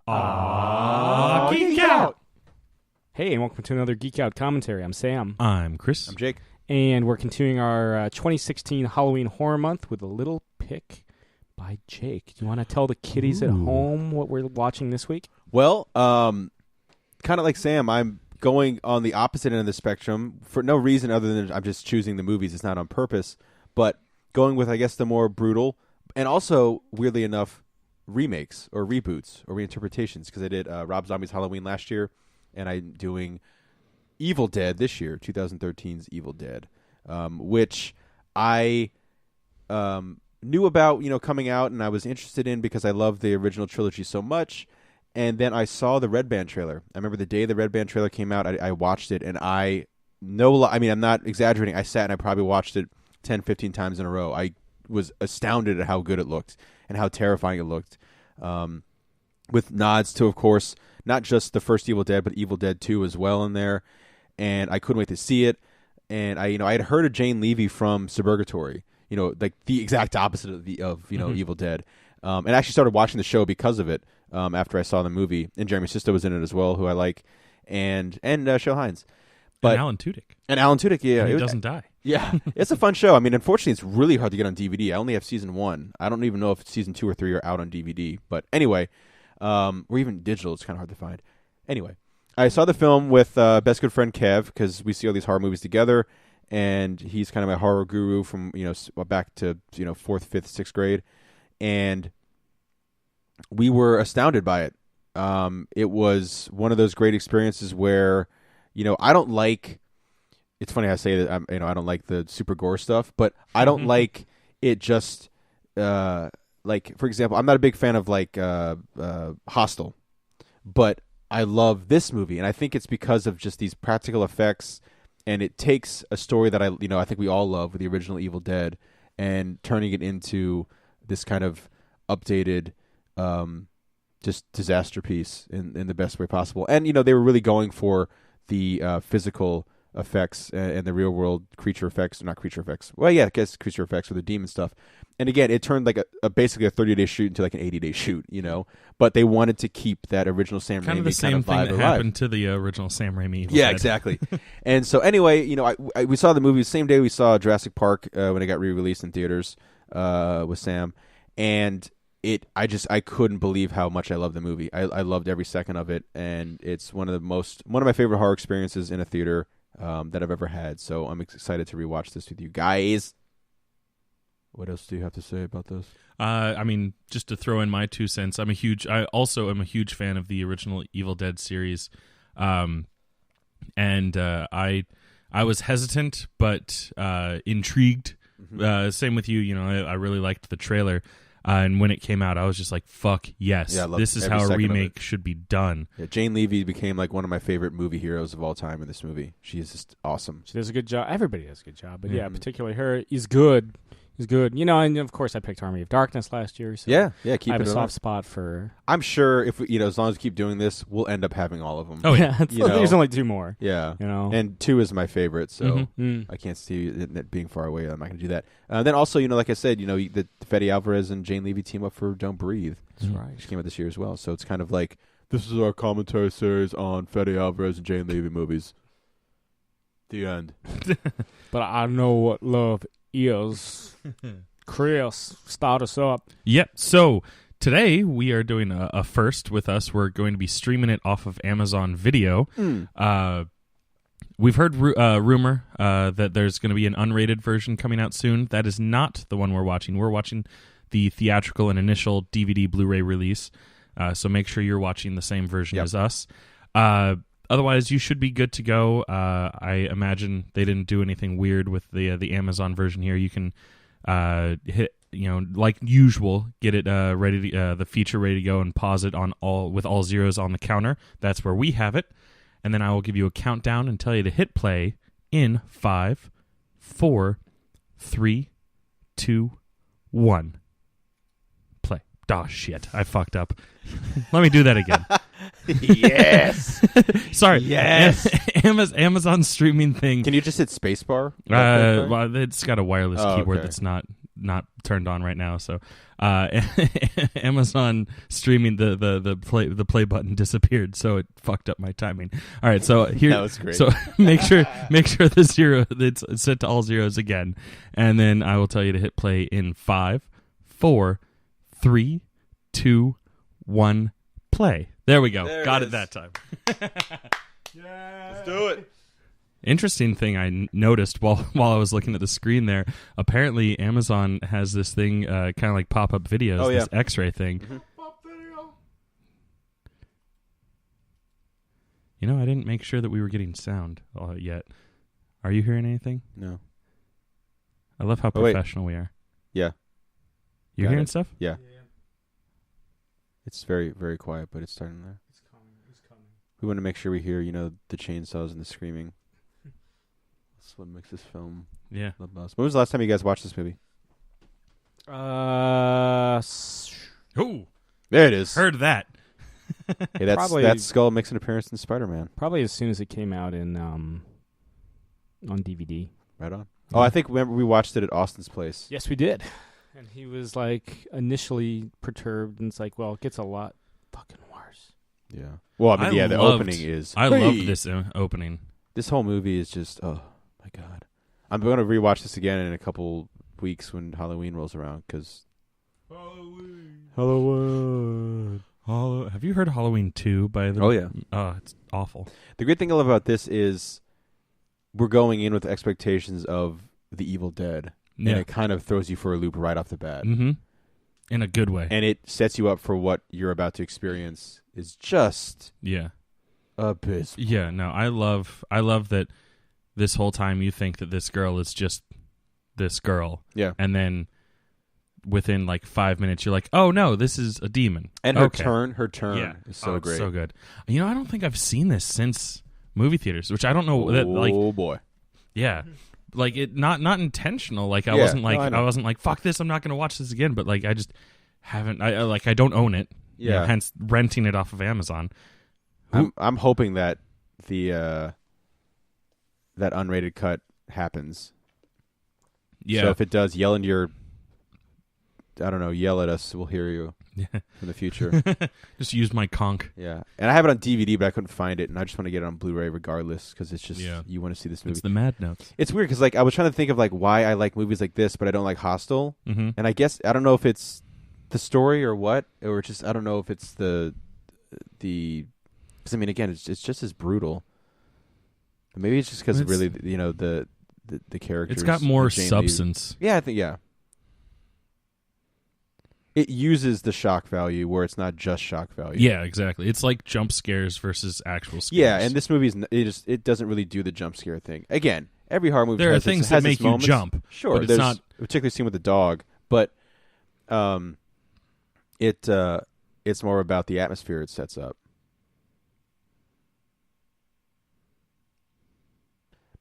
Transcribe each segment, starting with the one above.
Geek Out! Hey, and welcome to another Geek Out commentary. I'm Sam. I'm Chris. I'm Jake. And we're continuing our 2016 Halloween Horror Month with a little pick by Jake. Do you want to tell the kiddies at home what we're watching this week? Well, kind of like Sam, I'm going on the opposite end of the spectrum for no reason other than I'm just choosing the movies. It's not on purpose, but going with, I guess, the more brutal and also, weirdly enough, remakes or reboots or reinterpretations, because I did Rob Zombie's Halloween last year, and I'm doing Evil Dead this year, 2013's Evil Dead, which I knew about, coming out, and I was interested in because I love the original trilogy so much. And then I saw the Red Band trailer. I remember the day the Red Band trailer came out, I watched it, and I'm not exaggerating. I sat and I probably watched it 10, 15 times in a row. I was astounded at how good it looked and how terrifying it looked. With nods to, of course, not just the first Evil Dead, but Evil Dead 2 as well in there. And I couldn't wait to see it. And I had heard of Jane Levy from Suburgatory, like the exact opposite of Evil Dead. And I actually started watching the show because of it. After I saw the movie, and Jeremy Sisto was in it as well, who I like, and Shel Hines, and Alan Tudyk, yeah, and he doesn't die. Yeah, it's a fun show. I mean, unfortunately, it's really hard to get on DVD. I only have season 1. I don't even know if season 2 or 3 are out on DVD. But anyway, or even digital, it's kind of hard to find. Anyway, I saw the film with best good friend Kev, because we see all these horror movies together, and he's kind of my horror guru from back to 4th, 5th, 6th grade, and we were astounded by it. It was one of those great experiences where, I don't like. It's funny how I say that. I don't like the super gore stuff, but I don't like it. Just like, for example, I'm not a big fan of Hostel, but I love this movie, and I think it's because of just these practical effects, and it takes a story that I think we all love with the original Evil Dead, and turning it into this kind of updated. Just disaster piece in the best way possible. And, they were really going for the physical effects and the real world creature effects, not creature effects. Well, yeah, I guess creature effects with the demon stuff. And again, it turned like basically a 30-day shoot into like an 80-day shoot, but they wanted to keep that original Sam Raimi kind of the same thing that happened to the original Sam Raimi Evil Dead. Exactly. And so anyway, we saw the movie the same day we saw Jurassic Park when it got re-released in theaters with Sam, and I couldn't believe how much I loved the movie. I loved every second of it, and it's one of my favorite horror experiences in a theater that I've ever had. So I'm excited to rewatch this with you guys. What else do you have to say about this? I mean, just to throw in my 2 cents, I also am a huge fan of the original Evil Dead series, and I was hesitant but intrigued. Same with you. I really liked the trailer. And when it came out, I was just like, fuck yes. Yeah, this is how a remake should be done. Yeah, Jane Levy became like one of my favorite movie heroes of all time in this movie. She is just awesome. She does a good job. Everybody does a good job. But yeah, particularly her is good. He's good. And of course I picked Army of Darkness last year. So yeah. I have a soft spot for. I'm sure if we, as long as we keep doing this, we'll end up having all of them. Oh yeah, there's only 2 more. Yeah, and 2 is my favorite, so I can't see it being far away. I'm not going to do that. Then also, like I said, the Fede Alvarez and Jane Levy team up for Don't Breathe. That's right. Which came out this year as well. So it's kind of like this is our commentary series on Fede Alvarez and Jane Levy movies. The end. But I know what love is. Chris, start us up. Yep. So today we are doing a first with us. We're going to be streaming it off of Amazon Video. We've heard rumor that there's going to be an unrated version coming out soon. That is not the one we're watching. We're watching the theatrical and initial DVD Blu-ray release. So make sure you're watching the same version as us. Otherwise, you should be good to go. I imagine they didn't do anything weird with the Amazon version here. You can hit, like usual, get it ready to, the feature ready to go and pause it with all zeros on the counter. That's where we have it. And then I will give you a countdown and tell you to hit play in 5, 4, 3, 2, 1. Play. Oh, shit. I fucked up. Let me do that again. Yes. Sorry. Yes. Amazon streaming thing. Can you just hit spacebar? Well, it's got a wireless keyboard that's not not turned on right now. So Amazon streaming the play button disappeared, so it fucked up my timing. All right, so here That was great. So make sure the zero it's set to all zeros again, and then I will tell you to hit play in 5, 4, 3, 2, 1. Play. There we go. Got it that time. Let's do it. Interesting thing I noticed while I was looking at the screen there. Apparently, Amazon has this thing, kind of like pop-up videos, Oh, yeah. this X-ray thing. Mm-hmm. You know, I didn't make sure that we were getting sound yet. Are you hearing anything? No. I love how professional we are. Yeah. You Got hearing it. stuff? Yeah. It's very, very quiet, but it's starting there. It's coming. It's coming. We want to make sure we hear, the chainsaws and the screaming. That's what makes this film Yeah. the best. When was the last time you guys watched this movie? Ooh, There it is. heard that. Hey, Probably- that skull makes an appearance in Spider-Man. Probably as soon as it came out on DVD. Right on. Oh, I think remember we watched it at Austin's place. Yes, we did. And he was like initially perturbed, and it's like, well, it gets a lot fucking worse. Yeah. Well, I mean, the opening is. I Hey! loved this opening. This whole movie is just. Oh my god. I'm going to rewatch this again in a couple weeks when Halloween rolls around because. Halloween. Have you heard Halloween 2 by the? Oh yeah. Oh, it's awful. The great thing I love about this is we're going in with expectations of the Evil Dead, Yeah. and it kind of throws you for a loop right off the bat, Mm-hmm. In a good way. and it sets you up for what you're about to experience is just Yeah. abysmal. Yeah. No, I love that. This whole time you think that this girl is just this girl, Yeah, and then within like 5 minutes you're like, oh no, this is a demon. and her Okay. turn Yeah. is so It's great. so good. You know, I don't think I've seen this since movie theaters, which I don't know. That, like, Oh boy. yeah, like it not intentional. Like I Yeah, wasn't like no, I know. I wasn't like fuck this. I'm not going to watch this again. But like I just haven't. I don't own it. Yeah. Hence renting it off of Amazon. I'm hoping that the that unrated cut happens. Yeah. So if it does, yell into your. I don't know. Yell at us. We'll hear you Yeah. in the future. Just use my conch. Yeah, and I have it on DVD, but I couldn't find it, and I just want to get it on Blu-ray regardless because it's just you want to see this movie. It's the Mad Notes. It's weird because I was trying to think of why I like movies like this, but I don't like Hostel, Mm-hmm. and I guess I don't know if it's the story or what, or just I don't know if it's the because I mean again it's just as brutal. Maybe it's just because really the characters. It's got more Jane Lee- substance. Yeah, I think It uses the shock value where it's not just shock value. Yeah, exactly. It's like jump scares versus actual scares. Yeah, and this movie it doesn't really do the jump scare thing. Again, every horror movie there are has things its, that has make its you moments. jump. Sure, but it's there's not. a particular scene with the dog, but it's more about the atmosphere it sets up.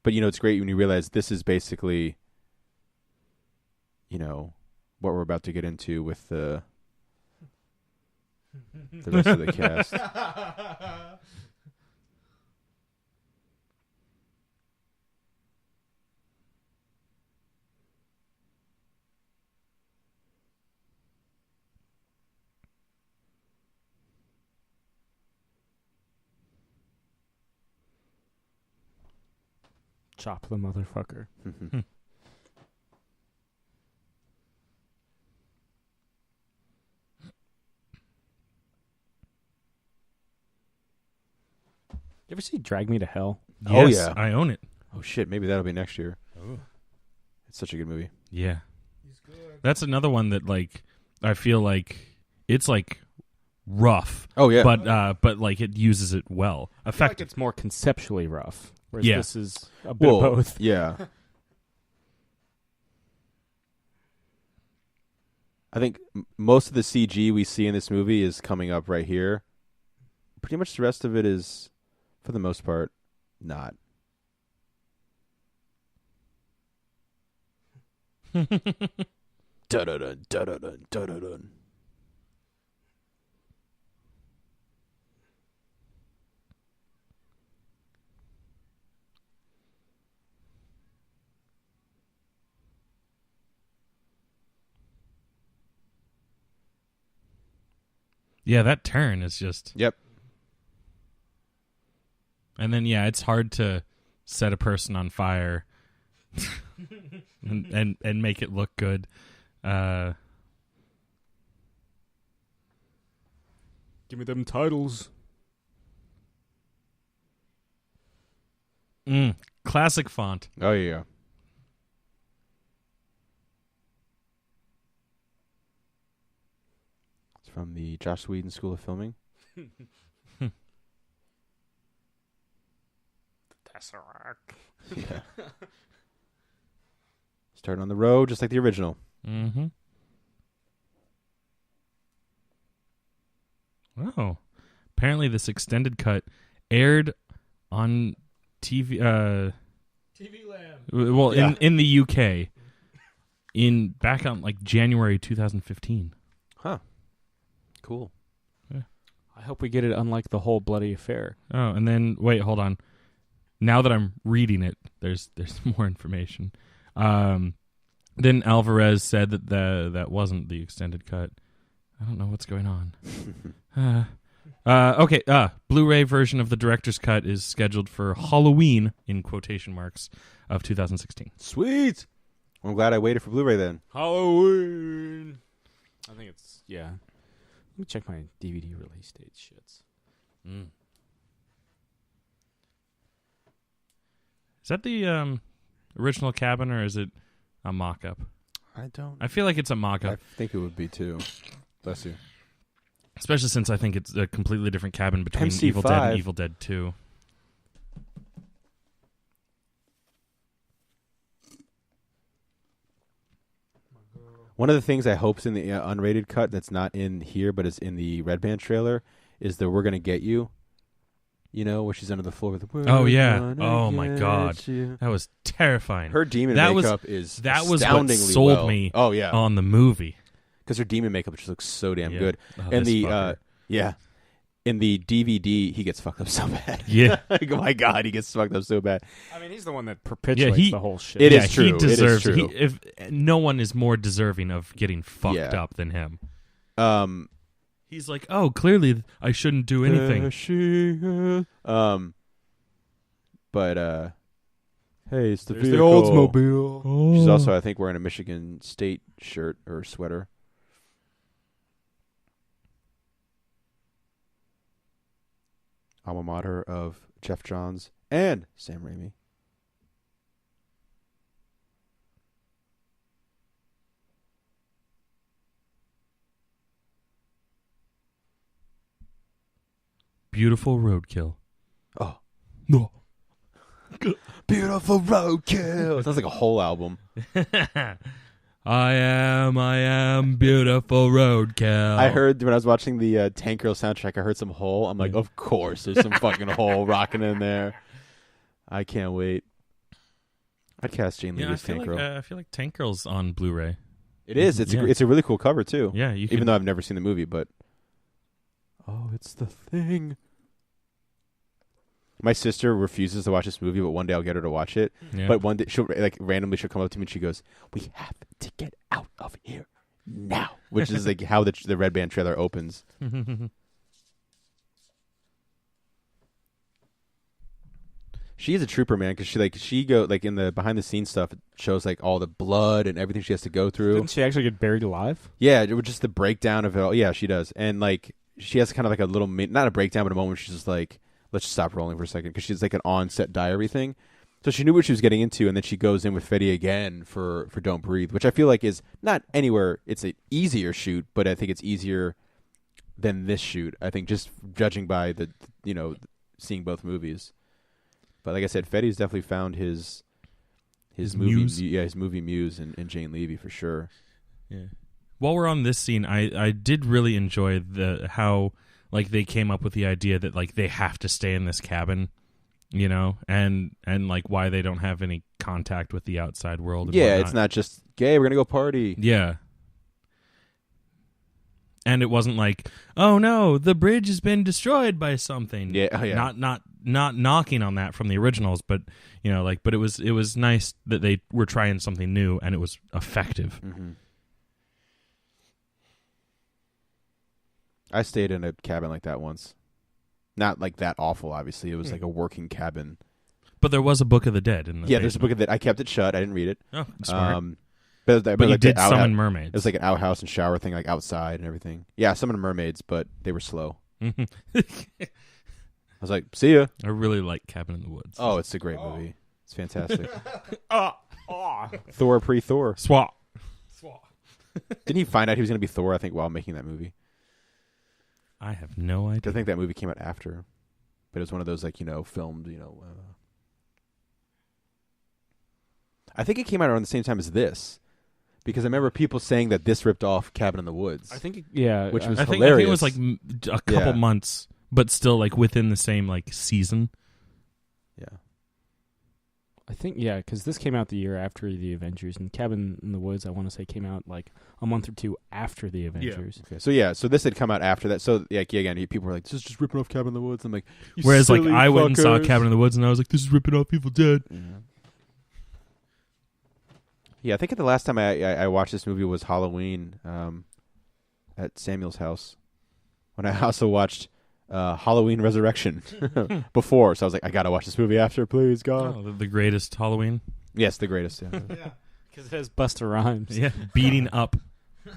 But it's great when you realize this is basically, what we're about to get into with the rest of the cast. Chop the motherfucker. You ever see Drag Me to Hell? Oh, Yes, yeah. I own it. Oh shit, maybe that'll be next year. Oh. It's such a good movie. Yeah. That's another one that I feel like it's rough. Oh yeah. But it uses it well. I feel like Effective. it's more conceptually rough, whereas Yeah. this is a bit of both. Yeah. I think most of the CG we see in this movie is coming up right here. Pretty much the rest of it is, for the most part, not. Da-da-dun, da-da-dun, da-da-dun. Yeah, that turn is just... Yep. And then, it's hard to set a person on fire and make it look good. Give me them titles. Classic font. Oh, yeah. It's from the Joss Whedon School of Filming. Yeah. Starting on the road, just like the original. Mm-hmm. Oh. Apparently this extended cut aired on TV TV Land. Well, in the UK back on like January 2015. Huh. Cool. Yeah. I hope we get it unlike the whole bloody affair. Oh, and then wait, hold on. Now that I'm reading it, there's more information. Then Alvarez said that that wasn't the extended cut. I don't know what's going on. Okay. Blu-ray version of the director's cut is scheduled for Halloween in quotation marks of 2016. Sweet. Well, I'm glad I waited for Blu-ray then. Halloween. I think it's Let me check my DVD release date. Shits. Is that the original cabin or is it a mock-up? I feel like it's a mock-up. I think it would be too. Bless you. Especially since I think it's a completely different cabin between MC5. Evil Dead and Evil Dead 2. One of the things I hope's in the unrated cut that's not in here but is in the Red Band trailer is the "We're Gonna Get You." You know, where she's under the floor with the... Oh, yeah. Oh, my God. That was terrifying. Her demon that makeup was astoundingly what sold well. me on the movie. Because her demon makeup just looks so damn good. Oh, and this the fucker. in the DVD, he gets fucked up so bad. Yeah. Like, oh my God, he gets fucked up so bad. I mean, he's the one that perpetuates the whole shit. It is true. He deserves. It is true. If no one is more deserving of getting fucked up than him. He's like, oh, clearly I shouldn't do anything. But hey, it's the There's vehicle. the Oldsmobile. Oh. She's also, I think, wearing a Michigan State shirt or sweater. Alma mater of Jeff Johns and Sam Raimi. Beautiful roadkill. Oh. No. Beautiful roadkill. Sounds like a whole album. I am beautiful roadkill. I heard when I was watching the Tank Girl soundtrack, I heard some Hole. I'm like, of course, there's some fucking Hole rocking in there. I can't wait. I'd cast Jane Levy as Tank Girl. I feel like Tank Girl's on Blu-ray. It is. It's a really cool cover too. Yeah, even though I've never seen the movie, but it's the thing. My sister refuses to watch this movie, but one day I'll get her to watch it. Yeah. But one day she'll randomly come up to me and she goes, "We have to get out of here now," which is like how the Red Band trailer opens. She is a trooper, man, because she go in the behind the scenes stuff. It shows like all the blood and everything she has to go through. Didn't she actually get buried alive? Yeah, it was just the breakdown of it all. Yeah, she does, and like she has kind of like a little not a breakdown, but a moment where she's just like, let's just stop rolling for a second, because she's like an on-set diary thing. So she knew what she was getting into, and then she goes in with Fetty again for Don't Breathe, which I feel like is not anywhere. It's an easier shoot, but I think it's easier than this shoot. I think just judging by the seeing both movies. But like I said, Fetty's definitely found his movie muse. his movie muse in Jane Levy for sure. Yeah. While we're on this scene, I did really enjoy how like they came up with the idea that like they have to stay in this cabin, and like why they don't have any contact with the outside world. And whatnot. It's not just we're gonna go party. Yeah. And it wasn't like, oh no, the bridge has been destroyed by something. Yeah, oh, yeah. Not knocking on that from the originals, but but it was nice that they were trying something new and it was effective. Mm-hmm. I stayed in a cabin like that once. Not like that awful, obviously. It was like a working cabin. But there was a Book of the Dead in the there's a book of that. I kept it shut. I didn't read it. Oh, smart. But you like did summon mermaids. It was like an outhouse and shower thing, like outside and everything. Yeah, I summoned mermaids, but they were slow. I was like, see ya. I really like Cabin in the Woods. Oh, it's a great movie. It's fantastic. Oh. Thor pre-Thor. Swap. Didn't he find out he was going to be Thor, I think, while making that movie? I have no idea. I think that movie came out after. But it was one of those, like, filmed, I think it came out around the same time as this. Because I remember people saying that this ripped off Cabin in the Woods. I think, which was I think hilarious. it was like a couple months, but still like within the same like season. Yeah. I think, because this came out the year after the Avengers, and Cabin in the Woods, I want to say, came out like a month or two after the Avengers. Okay. So this had come out after that. So again, people were like, "This is just ripping off Cabin in the Woods." I'm like, whereas like I went and saw Cabin in the Woods, and I was like, "This is ripping off Evil Dead." Yeah, I think the last time I watched this movie was Halloween at Samuel's house. When I also watched Halloween Resurrection before, so I was like, I gotta watch this movie after, please, God. Oh, the greatest Halloween. Yes, the greatest. Yeah, because it has Busta Rhymes. Yeah, beating up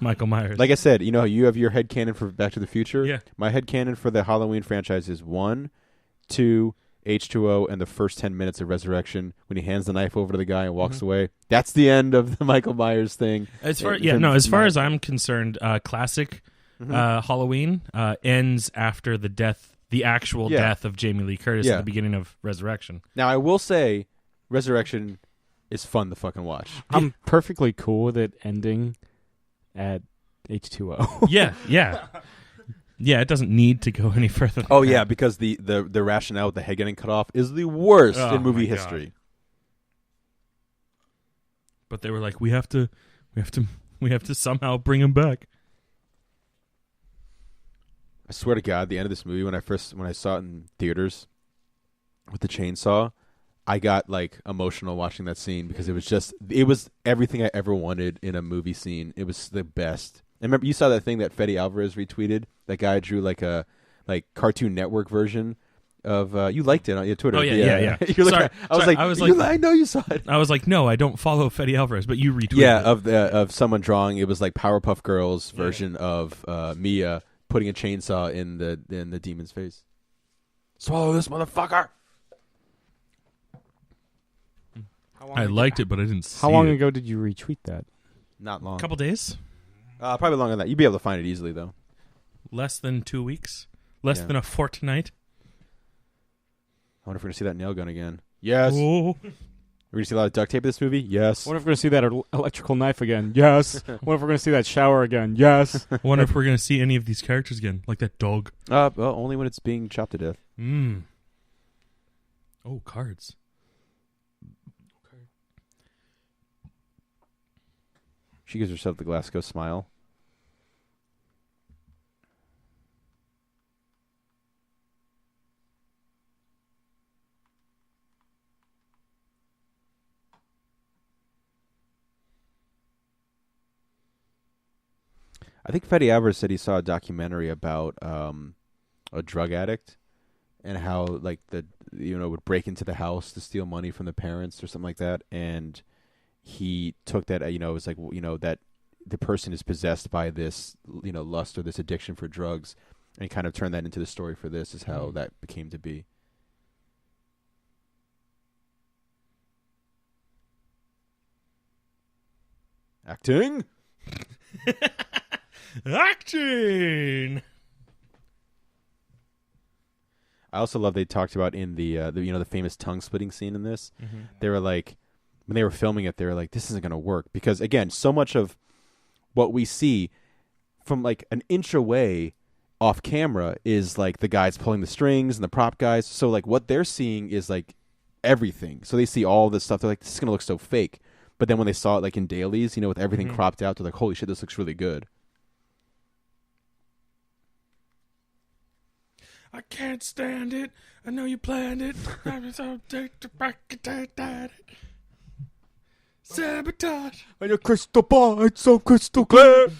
Michael Myers. Like I said, you have your headcanon for Back to the Future. Yeah, my headcanon for the Halloween franchise is 1, 2, H2O, and the first 10 minutes of Resurrection when he hands the knife over to the guy and walks away. That's the end of the Michael Myers thing. As far as I'm concerned, classic Halloween ends after the actual death of Jamie Lee Curtis at the beginning of Resurrection. Now, I will say, Resurrection is fun to fucking watch. I'm perfectly cool with it ending at H2O. Yeah. Yeah, it doesn't need to go any further. Oh yeah, because the rationale with the head getting cut off is the worst in movie history. But they were like, we have to somehow bring him back. I swear to God, the end of this movie when I saw it in theaters with the chainsaw, I got like emotional watching that scene because it was everything I ever wanted in a movie scene. It was the best. And remember, you saw that thing that Fede Alvarez retweeted? That guy drew like a Cartoon Network version of. You liked it on your Twitter. Oh yeah. You're I was like, I know you saw it. I was like, no, I don't follow Fede Alvarez, but you retweeted. Yeah, of someone drawing. It was like Powerpuff Girls version of Mia putting a chainsaw in the demon's face. Swallow this motherfucker. I liked it, but I didn't see it. How long ago did you retweet that? Not long. A couple days. Probably longer than that. You'd be able to find it easily, though. Less than 2 weeks. Less than a fortnight. I wonder if we're going to see that nail gun again. Yes. Oh. We're going to see a lot of duct tape in this movie? Yes. I wonder if we're going to see that electrical knife again? Yes. I wonder if we're going to see that shower again? Yes. I wonder if we're going to see any of these characters again, like that dog. Well, only when it's being chopped to death. Oh, cards. Okay. She gives herself the Glasgow smile. I think Fede Alvarez said he saw a documentary about a drug addict and how like would break into the house to steal money from the parents or something like that, and he took that it was like that the person is possessed by this lust or this addiction for drugs, and he kind of turned that into the story for this is how that became to be. Acting. Acting. I also love they talked about in the famous tongue splitting scene in this. Mm-hmm. They were like, when they were filming it, they were like, this isn't going to work because again, so much of what we see from like an inch away off camera is like the guys pulling the strings and the prop guys. So like what they're seeing is like everything. So they see all this stuff. They're like, this is going to look so fake. But then when they saw it like in dailies, with everything cropped out, they're like, holy shit, this looks really good. I can't stand it. I know you planned it. Sabotage. And your crystal ball, it's so crystal clear.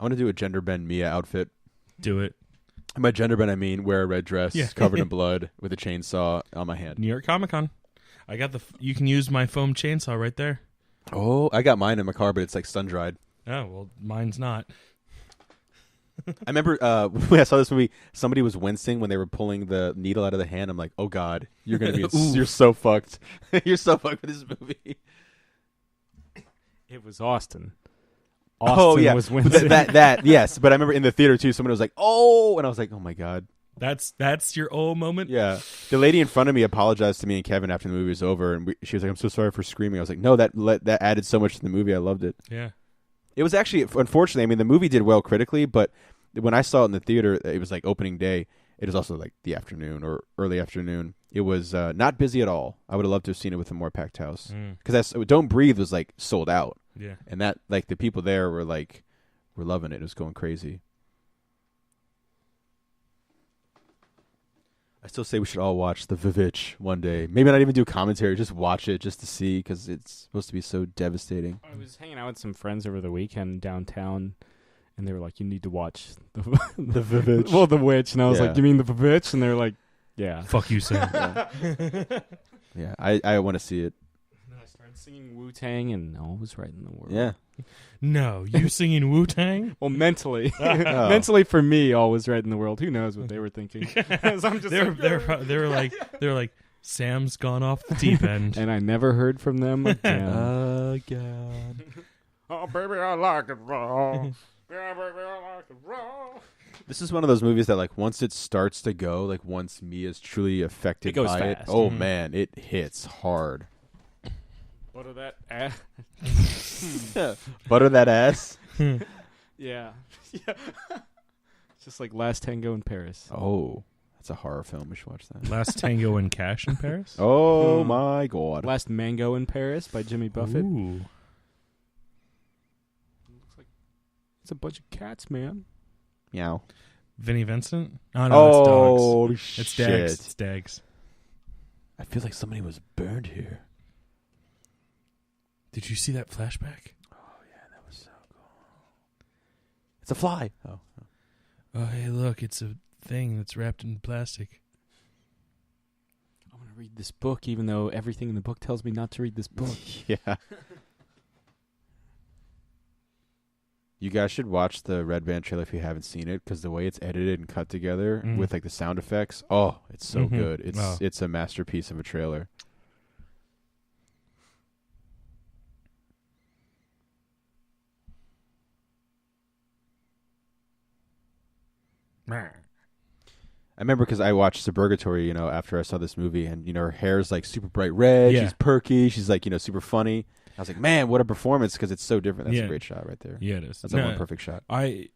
I want to do a gender bend Mia outfit. Do it. And by gender bend, I mean wear a red dress covered in blood with a chainsaw on my hand. New York Comic Con. I got you can use my foam chainsaw right there. Oh, I got mine in my car, but it's like sun dried. Oh, well, mine's not. I remember when I saw this movie, somebody was wincing when they were pulling the needle out of the hand. I'm like, oh God, you're gonna be, you're so fucked. You're so fucked with this movie. It was Austin. Austin was wincing. That yes, but I remember in the theater too. Somebody was like, oh, and I was like, oh my God. That's your old moment. Yeah, the lady in front of me apologized to me and Kevin after the movie was over, and she was like, "I'm so sorry for screaming." I was like, "No, that added so much to the movie. I loved it." Yeah, it was actually, unfortunately, I mean, the movie did well critically, but when I saw it in the theater, it was like opening day. It was also like the afternoon or early afternoon. It was not busy at all. I would have loved to have seen it with a more packed house because Don't Breathe was like sold out. Yeah, and that like the people there were loving it. It was going crazy. I still say we should all watch The Vivitch one day. Maybe not even do commentary, just watch it just to see, because it's supposed to be so devastating. I was hanging out with some friends over the weekend downtown, and they were like, you need to watch the Vivitch. Well, The Witch. And I was like, you mean The Vivitch? And they were like, yeah. Fuck you, Sam. Yeah, I want to see it. And then I started singing Wu-Tang, and all was right in the world. Yeah. No, you singing Wu-Tang? Well, mentally. Mentally for me, all was right in the world. Who knows what they were thinking. I'm just they were like, Sam's gone off the deep end. And I never heard from them again. Again. Oh, baby, I like it raw. Yeah, baby, I like it raw. This is one of those movies that, like, once it starts to go, like, once Mia's truly affected it goes by fast. it, oh, man, it hits hard. Butter that ass. Butter that ass? Yeah. It's just like Last Tango in Paris. Oh, that's a horror film. We should watch that. Last Tango in Cash in Paris? Oh, my God. Last Mango in Paris by Jimmy Buffett. Ooh. Looks like it's a bunch of cats, man. Meow. Vinnie Vincent? Oh, no, it's dogs. Oh, It's shit. Dags. It's Dags. I feel like somebody was burned here. Did you see that flashback? Oh, yeah, that was so cool. It's a fly. Oh. Oh, hey, look, it's a thing that's wrapped in plastic. I want to read this book, even though everything in the book tells me not to read this book. Yeah. You guys should watch the Red Band trailer if you haven't seen it, because the way it's edited and cut together with like the sound effects, it's so good. It's a masterpiece of a trailer. I remember because I watched Suburgatory, after I saw this movie, and her hair's like super bright red. Yeah. She's perky. She's like super funny. I was like, man, what a performance, because it's so different. That's a great shot right there. Yeah, it is. That's one perfect shot. I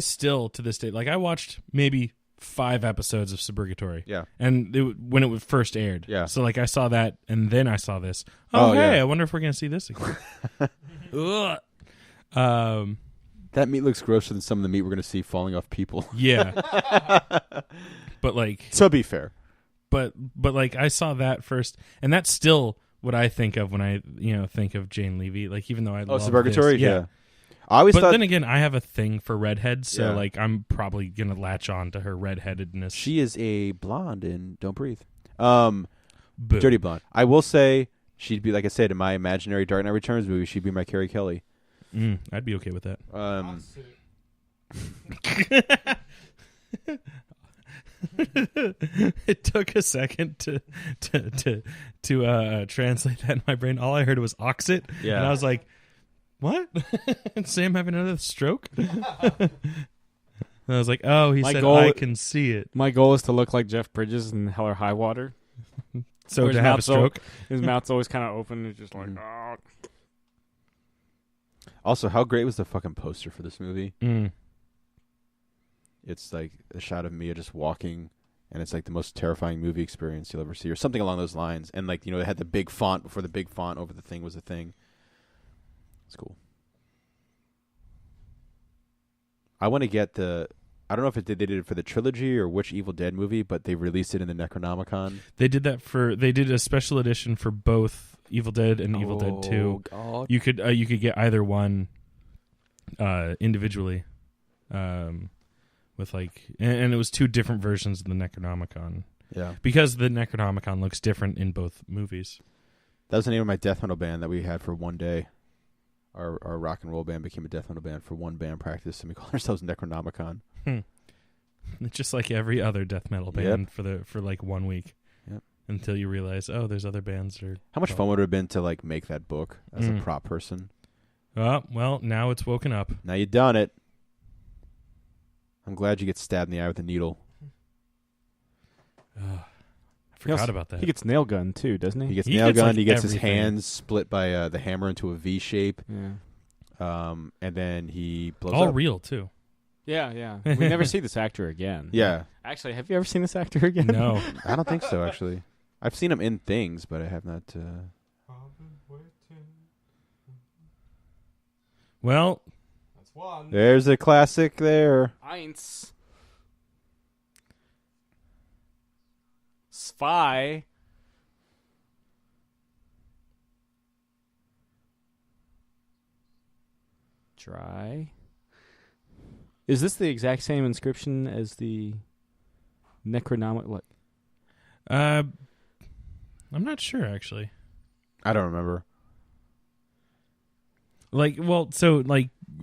still to this day, like, I watched maybe 5 episodes of Suburgatory. Yeah. And when it was first aired. Yeah. So like I saw that and then I saw this. Oh, hey, yeah. I wonder if we're gonna see this again. Ugh. That meat looks grosser than some of the meat we're going to see falling off people. Yeah. But like, to be fair. But like, I saw that first, and that's still what I think of when I think of Jane Levy. Like, even though I love Suburgatory, this, yeah. I always but thought, then again, I have a thing for redheads, so Yeah. like I'm probably gonna latch on to her redheadedness. she is a blonde in Don't Breathe. Boo. Dirty blonde. I will say she'd be, like I said, in my imaginary Dark Knight Returns movie, she'd be my Carrie Kelly. I'd be okay with that. It took a second to translate that in my brain. All I heard was oxit, Yeah. and I was like, "What? Sam having another stroke?" I was like, "Oh, he said I can see it." My goal is to look like Jeff Bridges in Hell or High Water. So to have a stroke, his mouth's always kind of open. It's just like, oh. Also, how great was the fucking poster for this movie? It's like a shot of Mia just walking, and it's like the most terrifying movie experience you'll ever see, or something along those lines. And like, it had the big font before the big font over the thing was a thing. It's cool. I want to get I don't know if they did it for the trilogy or which Evil Dead movie, but they released it in the Necronomicon. they did a special edition for both Evil Dead and Evil Dead 2. God. You could get either one. individually, with and it was 2 different versions of the Necronomicon. Yeah. Because the Necronomicon looks different in both movies. That was the name of my death metal band that we had for one day. Our rock and roll band became a death metal band for one band practice, and we called ourselves Necronomicon. Just like every other death metal band for 1 week. Yep. Until you realize, oh, there's other bands. How much fun would it have been to make that book as a prop person? Well, now it's woken up. Now you done it. I'm glad you get stabbed in the eye with a needle. I forgot about that. He gets nail gunned too, doesn't he? He gets nail gunned. He gets everything. his hands split by the hammer into a V shape. Yeah. And then he blows All up. real too. Yeah. We never see this actor again. Yeah. Actually, have you ever seen this actor again? No. I don't think so, actually. I've seen him in things, but I have not. Well, that's one. There's a classic there. Eins. Zwei. Dry. Is this the exact same inscription as the Necronomic? What? I'm not sure actually. I don't remember.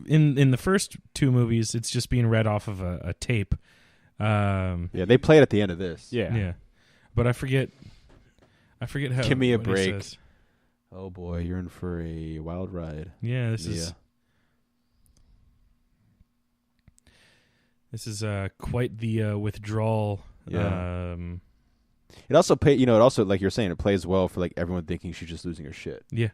In the first 2 movies, it's just being read off of a tape. Yeah, they play it at the end of this. Yeah. But I forget how. Give me a what he break. says. Oh boy, you're in for a wild ride. Yeah, this is quite the withdrawal. Yeah. It also it also, like you're saying, it plays well for everyone thinking she's just losing her shit. Yeah.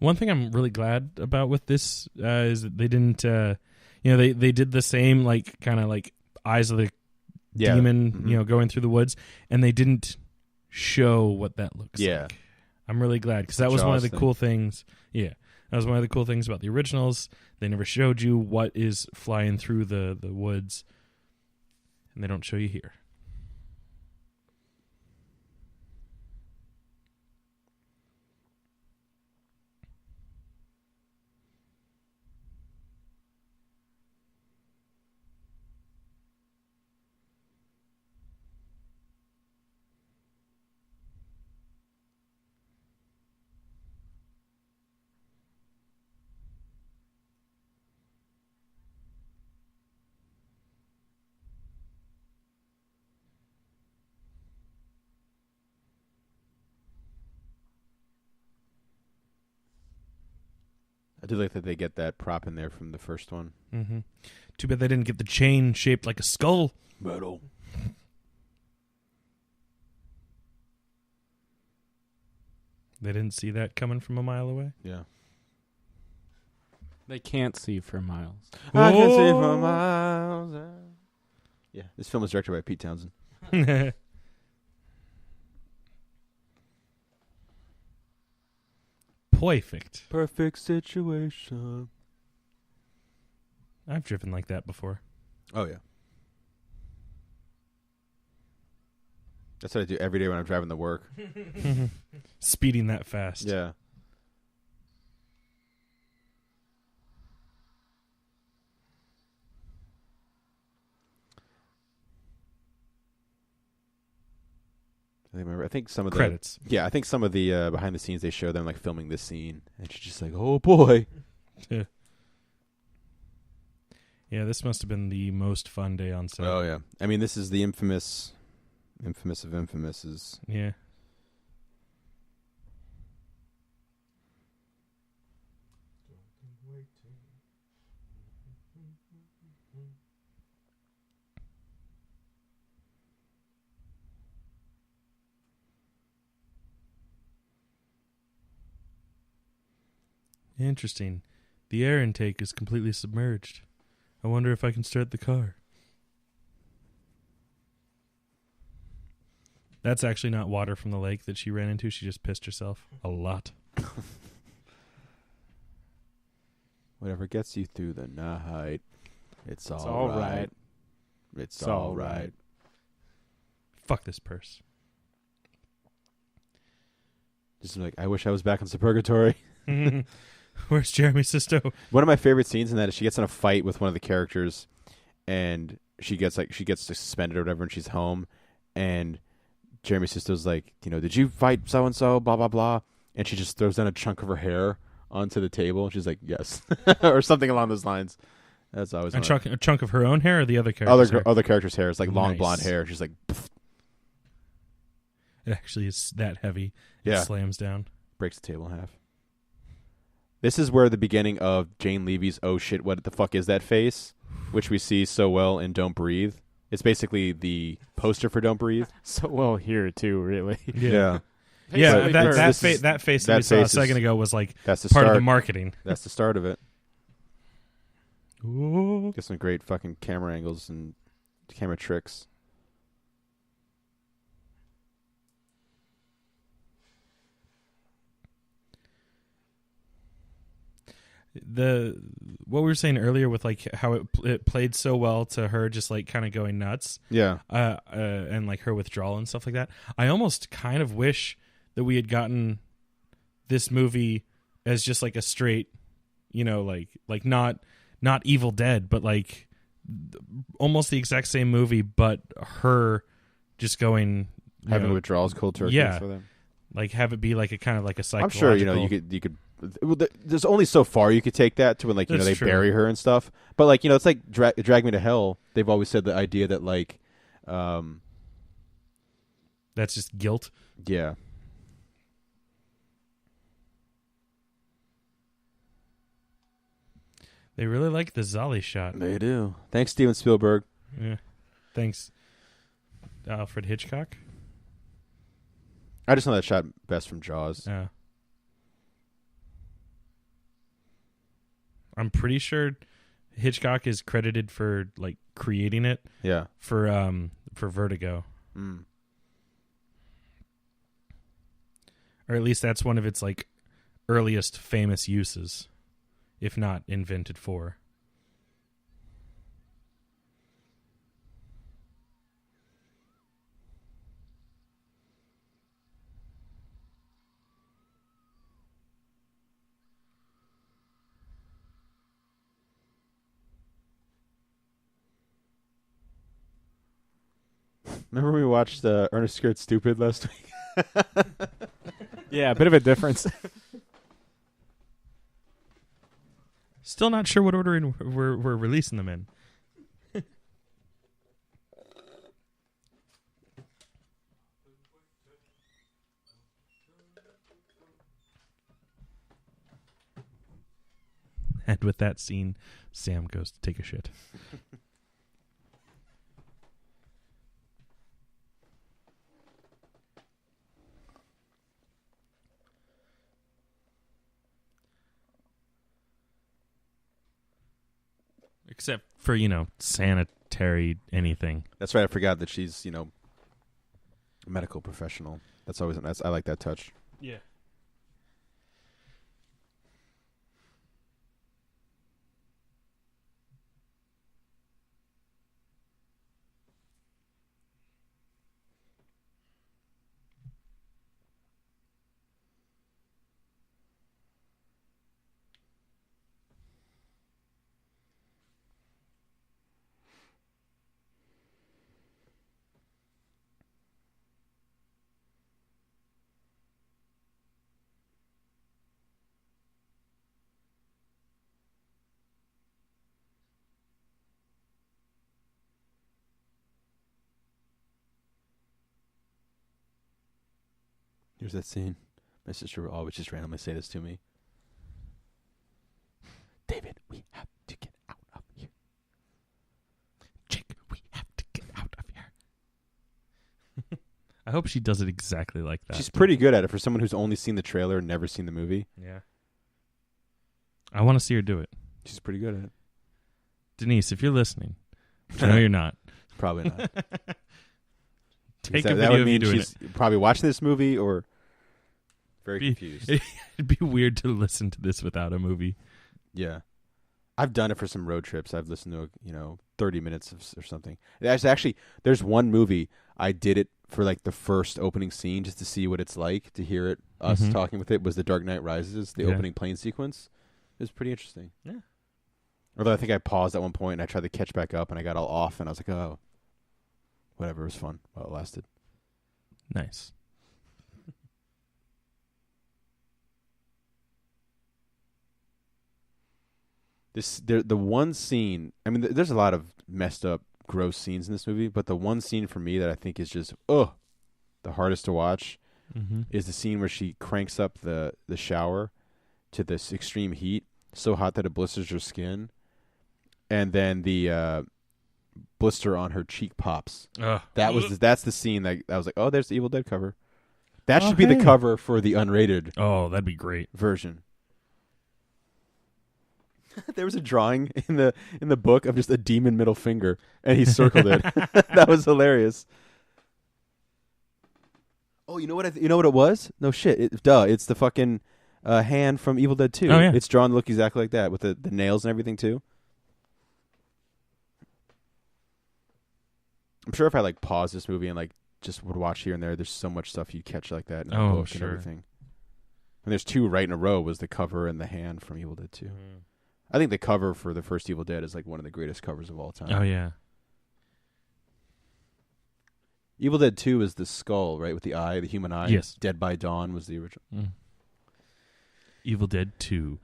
One thing I'm really glad about with this is that they didn't, they did the same kind of Eyes of the Demon, going through the woods, and they didn't show what that looks like. I'm really glad because that was one of the cool things. Yeah, that was one of the cool things about the originals. They never showed you what is flying through the woods, and they don't show you here. I do like that they get that prop in there from the first one. Mm-hmm. Too bad they didn't get the chain shaped like a skull. Metal. They didn't see that coming from a mile away. Yeah. They can't see for miles. I can see for miles. Yeah, this film was directed by Pete Townsend. Perfect. Perfect situation. I've driven like that before. Oh, yeah. That's what I do every day when I'm driving to work. Speeding that fast. Yeah. I think some of the credits. Yeah, I think some of the behind the scenes they show them filming this scene, and she's just like, "Oh boy." Yeah, this must have been the most fun day on set. Oh yeah, I mean, this is the infamous of infamouses. Yeah. Interesting. The air intake is completely submerged. I wonder if I can start the car. That's actually not water from the lake that she ran into. She just pissed herself a lot. Whatever gets you through the night, it's It's all all right. right. It's all right. right. Fuck this purse. Just like, I wish I was back in Purgatory. Where's Jeremy Sisto? One of my favorite scenes in that is she gets in a fight with one of the characters, and she gets suspended or whatever, and she's home, and Jeremy Sisto's like, did you fight so and so? Blah blah blah, and she just throws down a chunk of her hair onto the table, and she's like, yes, or something along those lines. That's always A chunk of her own hair or the other character's hair? Other character's hair. It's like long Nice. blonde hair. She's like, pfft. It actually is that heavy. It Yeah. slams down. Breaks the table in half. This is where the beginning of Jane Levy's "Oh shit, what the fuck is that face?" which we see so well in Don't Breathe. It's basically the poster for Don't Breathe. So well here too, really. Yeah, Basically, that first. that face that we saw a second ago was like That's the part start. of the marketing. That's the start of it. Ooh. Get some great fucking camera angles and camera tricks. What we were saying earlier with like how it played so well to her just like kind of going nuts, Yeah. and like her withdrawal and stuff like that. I almost kind of wish that we had gotten this movie as just like a straight, like not Evil Dead, but like almost the exact same movie, but her just going Having withdrawals cold turkey. Yeah. For them. like have it be like a kind of like a I'm psychological. sure you could. Well, there's only so far you could take that to when That's they true. bury her and stuff. But like it's like Drag Me to Hell. They've always said the idea that like, That's just guilt. yeah. They really like the Zolly shot. They do. Thanks, Steven Spielberg. Yeah. Thanks, Alfred Hitchcock. I just know that shot best from Jaws. Yeah. I'm pretty sure Hitchcock is credited for like creating it Yeah. for Vertigo. Mm. Or at least that's one of its like earliest famous uses, if not invented for. Remember we watched Ernest Scared Stupid last week? Yeah, a bit of a difference. Still not sure what order we're releasing them in. And with that scene, Sam goes to take a shit. Except for, sanitary anything. That's right. I forgot that she's a medical professional. That's always I like that touch. Yeah. Here's that scene. My sister will always just randomly say this to me. David, we have to get out of here. Jake, we have to get out of here. I hope she does it exactly like that. She's pretty good at it for someone who's only seen the trailer and never seen the movie. Yeah. I want to see her do it. She's pretty good at it. Denise, if you're listening, which I know you're not. Probably not. take that a that video would of you mean doing she's probably watching this movie or very Be- confused. It'd be weird to listen to this without a movie. Yeah. I've done it for some road trips. I've listened to 30 minutes or something. There's one movie I did it for like the first opening scene just to see what it's like to hear it. Us Mhm. talking with it was The Dark Knight Rises, the Yeah. opening plane sequence. It was pretty interesting. Yeah. Although I think I paused at one point and I tried to catch back up and I got all off and I was like, oh, whatever. It was fun while it lasted. Nice. The one scene, I mean, there's a lot of messed up, gross scenes in this movie, but the one scene for me that I think is just, the hardest to watch Mm-hmm. is the scene where she cranks up the shower to this extreme heat, so hot that it blisters her skin, and then the blister on her cheek pops. That's the scene that I was like, oh, there's the Evil Dead cover. That should be the cover for the unrated Oh, that'd be great. version. There was a drawing in the book of just a demon middle finger, and he circled it. That was hilarious. Oh, you know what? You know what it was? No shit. It's the fucking hand from Evil Dead 2. Oh, yeah. It's drawn to look exactly like that with the nails and everything too. I'm sure if I like pause this movie and like just would watch here and there, there's so much stuff you catch like that in the book and everything. And there's two right in a row was the cover and the hand from Evil Dead 2. Mm. I think the cover for the first Evil Dead is like one of the greatest covers of all time. Oh yeah. Evil Dead 2 is the skull, right, with the eye, the human eye. Yes. Dead by Dawn was the original. Mm. Evil Dead 2,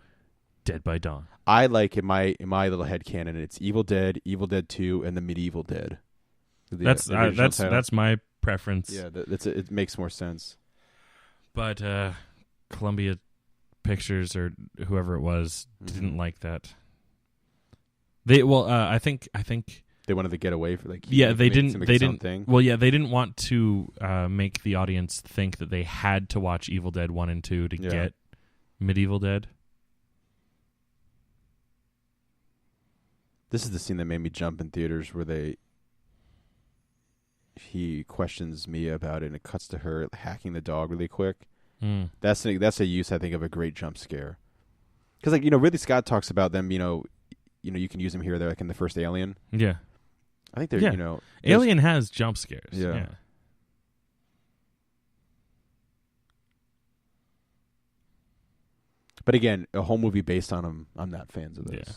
Dead by Dawn. I like in my little headcanon, it's Evil Dead 2, and the Medieval Dead. That's my preference. Yeah, it makes more sense. But Columbia Pictures or whoever it was didn't like that. I think they wanted to get away from like they didn't thing. Well, yeah, they didn't want to make the audience think that they had to watch Evil Dead 1 and 2 to get Medieval Dead. This is the scene that made me jump in theaters where he questions Mia about it and it cuts to her hacking the dog really quick. Mm. That's a use, I think, of a great jump scare. Because like Ridley Scott talks about them. You can use them here or there, like in the first Alien. Yeah, I think they're Alien has jump scares. Yeah. But again, a whole movie based on them, I'm not fans of those. Yeah.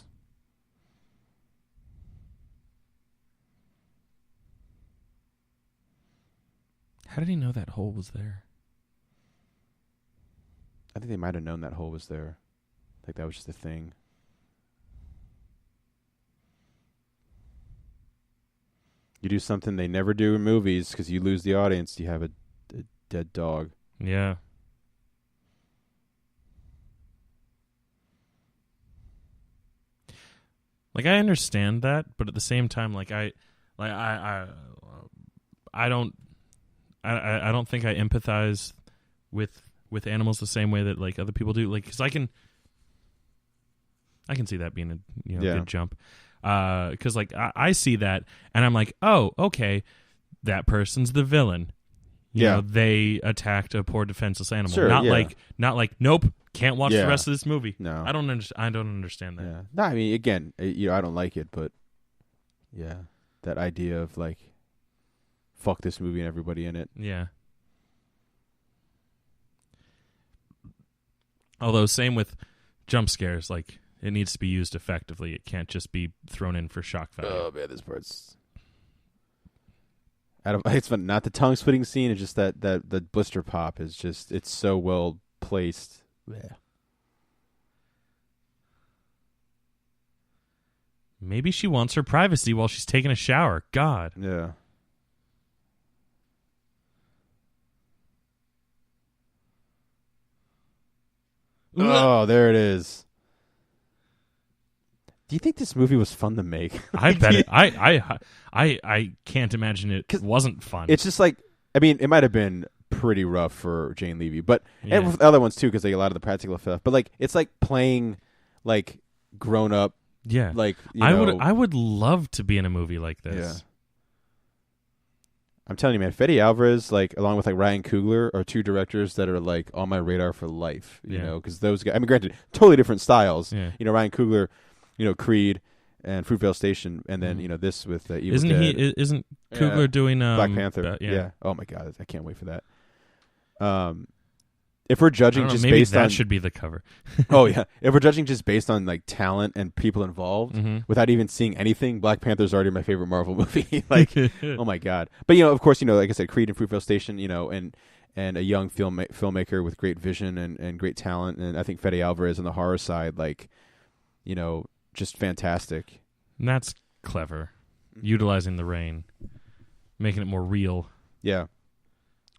How did he know that hole was there? I think they might have known that hole was there. Like that was just a thing. You do something they never do in movies because you lose the audience. You have a dead dog. Yeah. Like I understand that, but at the same time, I don't think I empathize with animals the same way that like other people do. Like, because I can see that being a good jump. Because like I see that and I'm like, oh, okay, that person's the villain. You know, they attacked a poor defenseless animal. Sure, not like nope, can't watch the rest of this movie. No, I don't understand that. Yeah, no, I mean again, I don't like it, but yeah, that idea of like, fuck this movie and everybody in it. Yeah. Although same with jump scares, like it needs to be used effectively. It can't just be thrown in for shock value. Oh man, this part's it's fun. Not the tongue splitting scene. It's just that the blister pop is just it's so well placed. Yeah. Maybe she wants her privacy while she's taking a shower. God. Yeah. Oh, there it is. Do you think this movie was fun to make? I bet it. I can't imagine it wasn't fun. It's just like, I mean, it might have been pretty rough for Jane Levy, but and with other ones too, because like a lot of the practical stuff. But like, it's like playing like grown up. Yeah, like I would love to be in a movie like this. I'm telling you, man, Fede Alvarez, like along with like Ryan Coogler, are two directors that are like on my radar for life. You know, because those guys. I mean, granted, totally different styles. Yeah. You know, Ryan Coogler, Creed and Fruitvale Station, and then this with Evil Isn't Dead. Isn't Coogler doing Black Panther? Yeah. Oh my God, I can't wait for that. If we're judging just maybe based that on should be the cover. oh yeah, if we're judging just based on like talent and people involved, without even seeing anything, Black Panther's already my favorite Marvel movie. Like, oh my God! But of course, like I said, Creed and Fruitvale Station, and a young filmmaker with great vision and great talent, and I think Fede Alvarez on the horror side, like, just fantastic. And that's clever, utilizing the rain, making it more real. Yeah.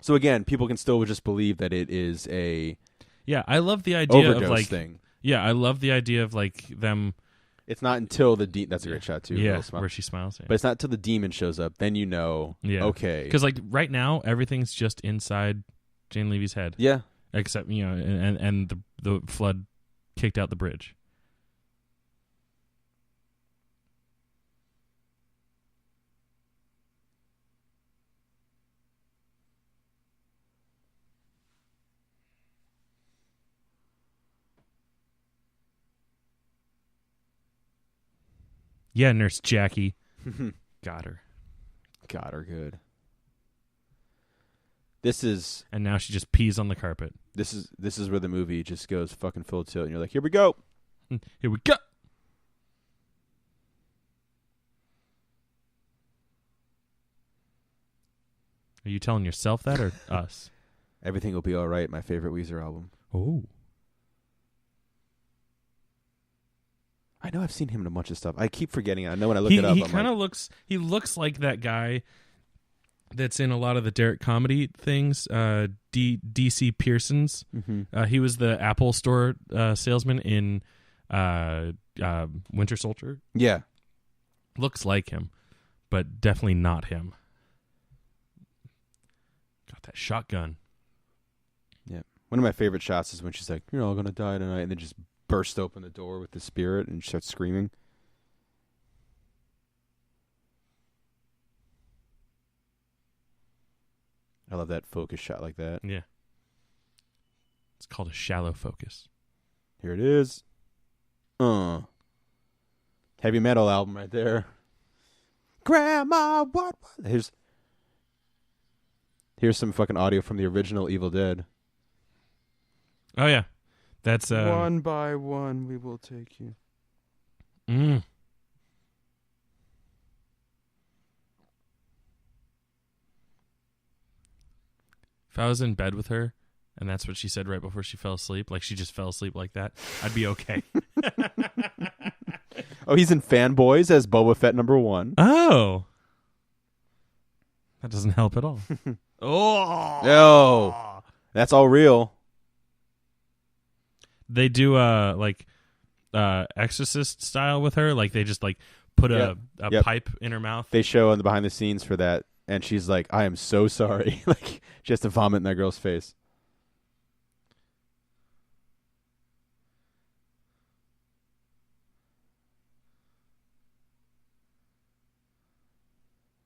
So again, people can still just believe that it is a I love the idea overdose of like thing. Yeah, I love the idea of like them. It's not until that's a great shot too. Yeah, where she smiles. Yeah. But it's not until the demon shows up, then okay. Because like right now, everything's just inside Jane Levy's head. Yeah. Except and the flood kicked out the bridge. Yeah, Nurse Jackie. Got her good. This is and now she just pees on the carpet. This is where the movie just goes fucking full tilt, and you're like, here we go. Here we go. Are you telling yourself that or us? Everything Will Be All Right, my favorite Weezer album. Oh. I know I've seen him in a bunch of stuff. I keep forgetting. I know when I look it up. He kind of looks like that guy that's in a lot of the Derek comedy things. DC Pearson's. Mm-hmm. He was the Apple Store salesman in Winter Soldier. Yeah, looks like him, but definitely not him. Got that shotgun. Yeah, one of my favorite shots is when she's like, "You're all gonna die tonight," and then just burst open the door with the spirit and starts screaming. I love that focus shot like that. Yeah. It's called a shallow focus. Here it is. Heavy metal album right there. Grandma, what? Here's some fucking audio from the original Evil Dead. Oh, yeah. That's one by one we will take you. If I was in bed with her and that's what she said right before she fell asleep, like she just fell asleep like that, I'd be okay. Oh, he's in Fanboys as Boba Fett #1. Oh. That doesn't help at all. Oh. No. That's all real. They do Exorcist style with her, like they just like put a pipe in her mouth. They show on the behind the scenes for that, and she's like, "I am so sorry." Like she has to vomit in that girl's face.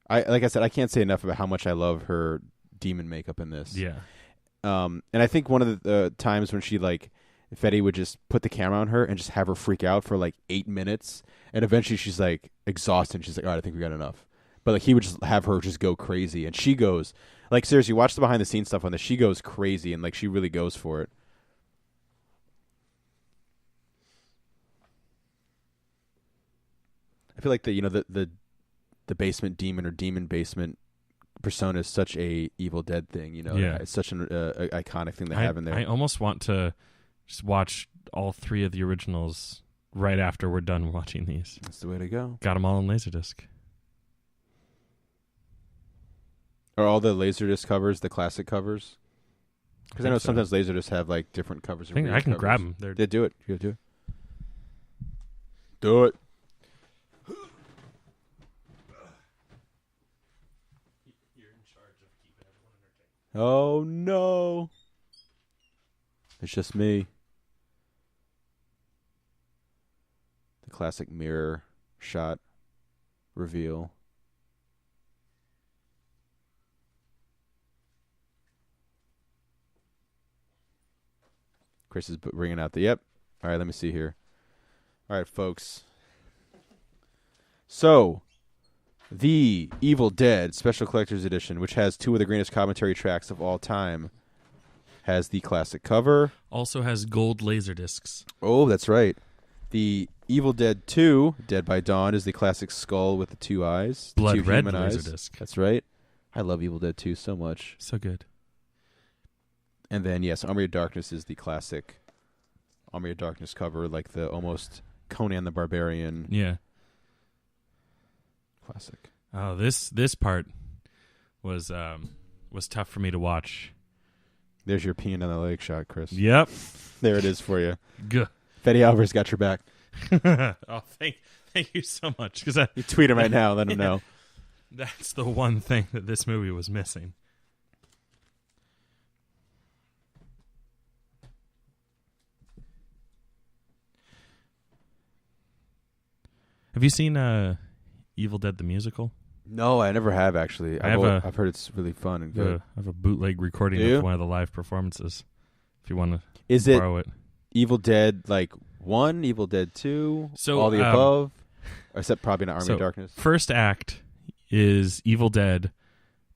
Like I said, I can't say enough about how much I love her demon makeup in this. Yeah. And I think one of the times when she like Fetty would just put the camera on her and just have her freak out for like 8 minutes, and eventually she's like exhausted and she's like, all right, I think we got enough. But like he would just have her just go crazy, and she goes like, seriously, watch the behind the scenes stuff on this. She goes crazy and like she really goes for it. I feel like the basement demon or demon basement persona is such a Evil Dead thing, Yeah. It's such an iconic thing to have in there. I almost want to just watch all 3 of the originals right after we're done watching these. That's the way to go. Got them all on Laserdisc. Are all the Laserdisc covers the classic covers? Because I know so. sometimes Laserdisc have like different covers. I think I can grab them. They do it. You do it. Do it. You're in charge of keeping everyone entertained. Oh no! It's just me. The classic mirror shot reveal. Chris is bringing out the... Yep. All right, let me see here. All right, folks. So, the Evil Dead Special Collector's Edition, which has 2 of the greatest commentary tracks of all time, has the classic cover. Also has gold laser discs. Oh, that's right. The Evil Dead 2, Dead by Dawn, is the classic skull with the 2 eyes. Blood 2 red human laser eyes. disc. That's right. I love Evil Dead 2 so much. So good. And then, yes, Army of Darkness is the classic Army of Darkness cover, like the almost Conan the Barbarian Yeah. classic. Oh, this part was tough for me to watch. There's your peeing on the lake shot, Chris. Yep. There it is for you. Good. Fetty Alvarez got your back. Oh, thank you so much. Because You tweet him right now. Let him know. that's the one thing that this movie was missing. Have you seen Evil Dead the musical? No, I never have, actually. I've heard it's really fun and good. I have a bootleg recording Do you? of one of the live performances. If you want to Is it borrow it. Evil Dead, like, 1, Evil Dead 2, So, all the above? Except probably not Army of Darkness. First act is Evil Dead,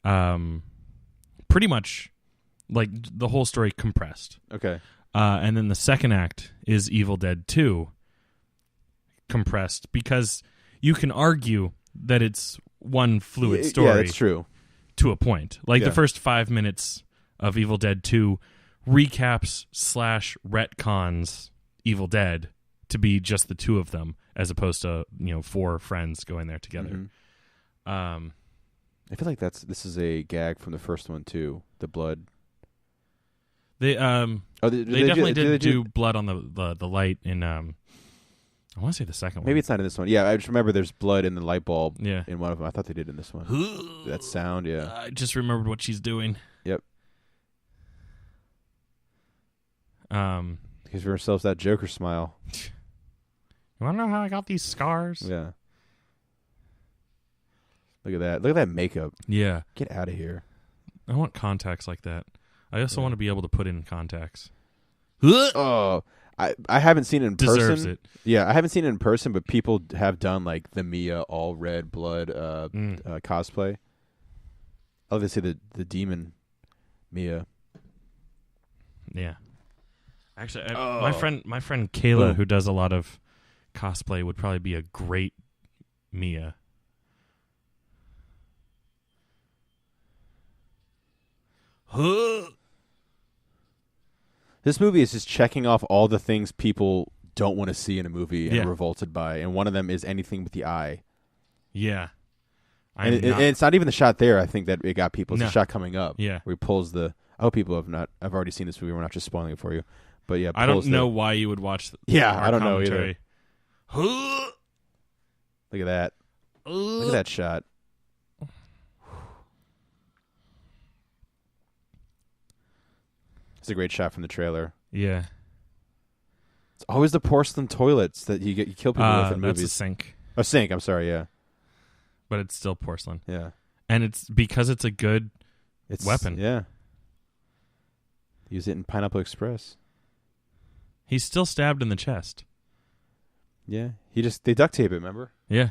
pretty much like the whole story compressed. Okay. And then the second act is Evil Dead 2 compressed, because you can argue that it's one fluid story. Yeah, that's true. To a point. Like Yeah. the first 5 minutes of Evil Dead 2 recaps / retcons Evil Dead to be just the 2 of them, as opposed to 4 friends going there together. Mm-hmm. I feel like this is a gag from the first one too. The blood. They definitely did do blood on the light in I want to say the second one. Maybe it's not in this one. Yeah, I just remember there's blood in the light bulb. Yeah. In one of them. I thought they did in this one. That sound, yeah. I just remembered what she's doing. Yep. Gives herself that Joker smile. You want to know how I got these scars? Yeah. Look at that. Look at that makeup. Yeah. Get out of here. I want contacts like that. I also want to be able to put in contacts. Oh, I haven't seen it in person. Deserves it. Yeah, I haven't seen it in person, but people have done like the Mia all red blood cosplay. I love to see the demon Mia. Yeah. Actually, my friend Kayla, who does a lot of cosplay, would probably be a great Mia. This movie is just checking off all the things people don't want to see in a movie and are revolted by, and one of them is anything with the eye. Yeah. And it's not even the shot there, I think, that it got people. It's the shot coming up. Yeah. Where he pulls the... I hope people have already seen this movie. We're not just spoiling it for you. But yeah, I don't know why you would watch I don't know either. Look Look at that. Look at that shot. It's a great shot from the trailer. Yeah. It's always the porcelain toilets that you kill people with in movies. That's a sink. A sink, I'm sorry, yeah. But it's still porcelain. Yeah. And it's because it's a good weapon. Yeah. Use it in Pineapple Express. He's still stabbed in the chest. Yeah. They duct tape it, remember? Yeah.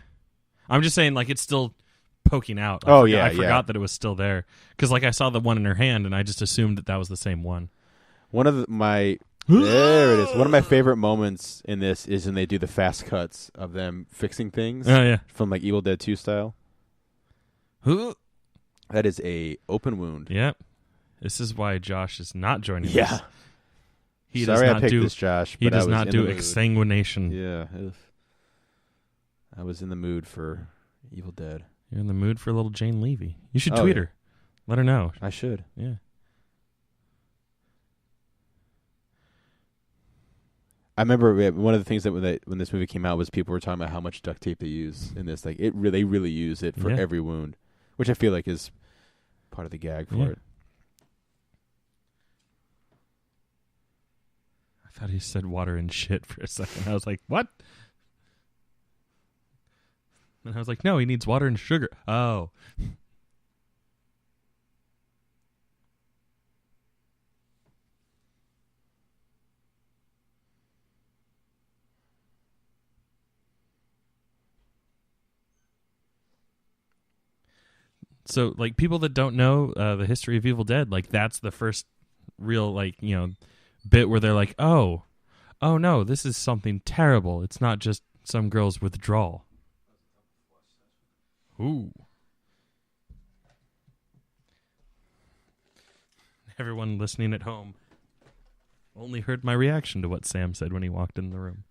I'm just saying, like, it's still poking out. I forgot that it was still there. Because, like, I saw the one in her hand, and I just assumed that was the same one. There it is. One of my favorite moments in this is when they do the fast cuts of them fixing things. Oh, yeah. From, like, Evil Dead 2 style. That is a open wound. Yep. This is why Josh is not joining us. Yeah. Sorry I picked this, Josh. He does not do exsanguination. Yeah. I was in the mood for Evil Dead. You're in the mood for little Jane Levy. You should tweet her. Let her know. I should. Yeah. I remember one of the things that when this movie came out was people were talking about how much duct tape they use in this. Like they really use it for every wound, which I feel like is part of the gag for it. I thought he said water and shit for a second. I was like, what? And I was like, no, he needs water and sugar. Oh. So, like, people that don't know the history of Evil Dead, like, that's the first real, like, bit where they're like, oh no, this is something terrible. It's not just some girl's withdrawal. Ooh. Everyone listening at home only heard my reaction to what Sam said when he walked in the room.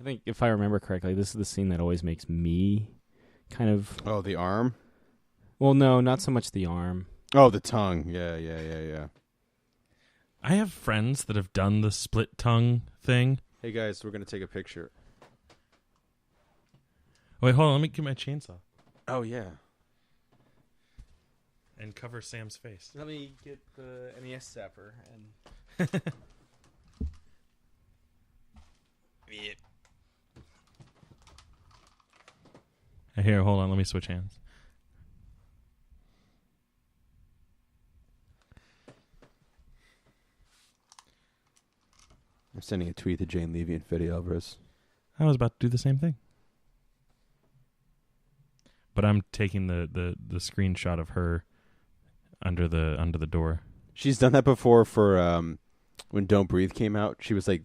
I think if I remember correctly, this is the scene that always makes me kind of... Oh, the arm? Well, no, not so much the arm. Oh, the tongue. Yeah. I have friends that have done the split tongue thing. Hey, guys, we're going to take a picture. Wait, hold on. Let me get my chainsaw. Oh, yeah. And cover Sam's face. Let me get the NES zapper and... Here, hold on. Let me switch hands. I'm sending a tweet to Jane Levy and Fede Alvarez. I was about to do the same thing. But I'm taking the screenshot of her under the door. She's done that before for when Don't Breathe came out. She was like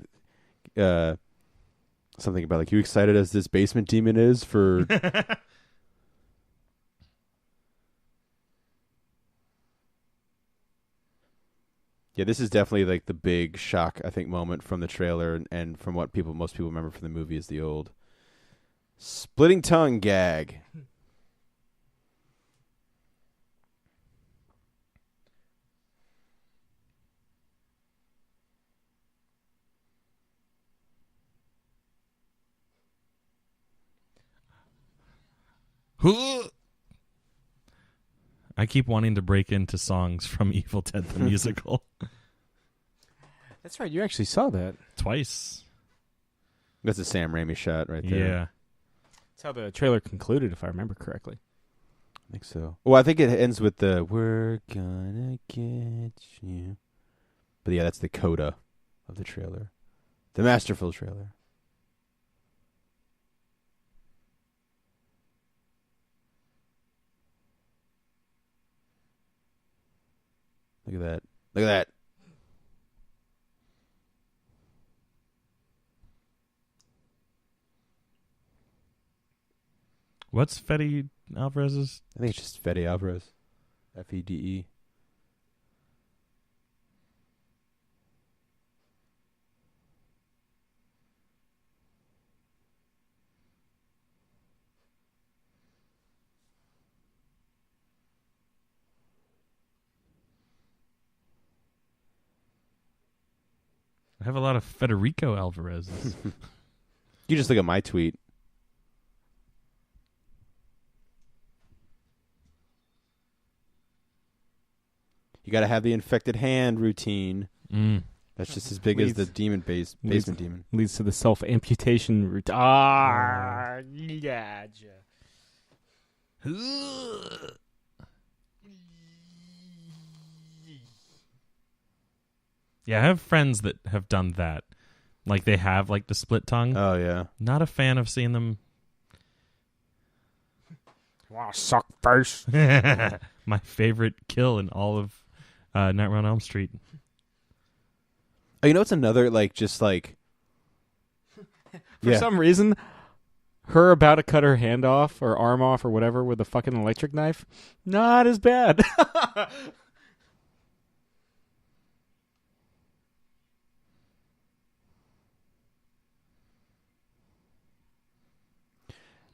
something about like, you excited as this basement demon is for... Yeah, this is definitely like the big shock, I think, moment from the trailer, and from what most people remember from the movie is the old splitting tongue gag. I keep wanting to break into songs from Evil Dead the musical. That's right. You actually saw that. Twice. That's a Sam Raimi shot right there. Yeah. That's how the trailer concluded, if I remember correctly. I think so. Well, I think it ends with the "We're gonna get you." But yeah, that's the coda of the trailer. The masterful trailer. Look at that. Look at that. What's Fede Alvarez's? I think it's just Fede Alvarez. Fede. I have a lot of Federico Alvarez. You just look at my tweet. You got to have the infected hand routine. That's just as big as the basement demon. Leads to the self-amputation routine. Ah, gotcha. Yeah, I have friends that have done that. Like, they have, like, the split tongue. Oh, yeah. Not a fan of seeing them. Wow, suck face. My favorite kill in all of Nightmare on Elm Street. Oh, you know what's another, like, just, like... For some reason, her about to cut her hand off or arm off or whatever with a fucking electric knife, not as bad.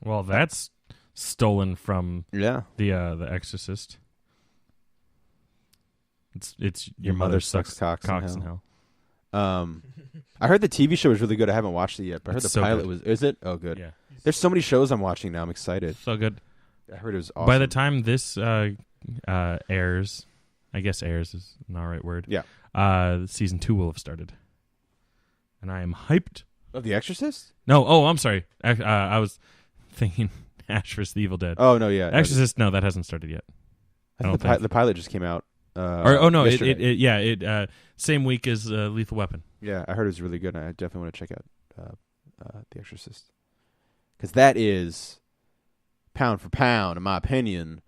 Well, that's stolen from Yeah. the Exorcist. It's your mother sucks cocks in hell. I heard the TV show was really good. I haven't watched it yet, but I heard It's the so pilot good. was... Is it? Oh, good. Yeah. There's so many shows I'm watching now. I'm excited. So good. I heard it was awesome. By the time this airs, I guess airs is not the right word. Yeah. Season 2 will have started. And I am hyped. Of The Exorcist? No, I'm sorry. I was thinking Ash vs. the Evil Dead. Oh no, yeah, Exorcist, no, that hasn't started yet. I think the pilot just came out. It same week as Lethal Weapon. Yeah, I heard it was really good. And I definitely want to check out The Exorcist, because that is pound for pound, in my opinion,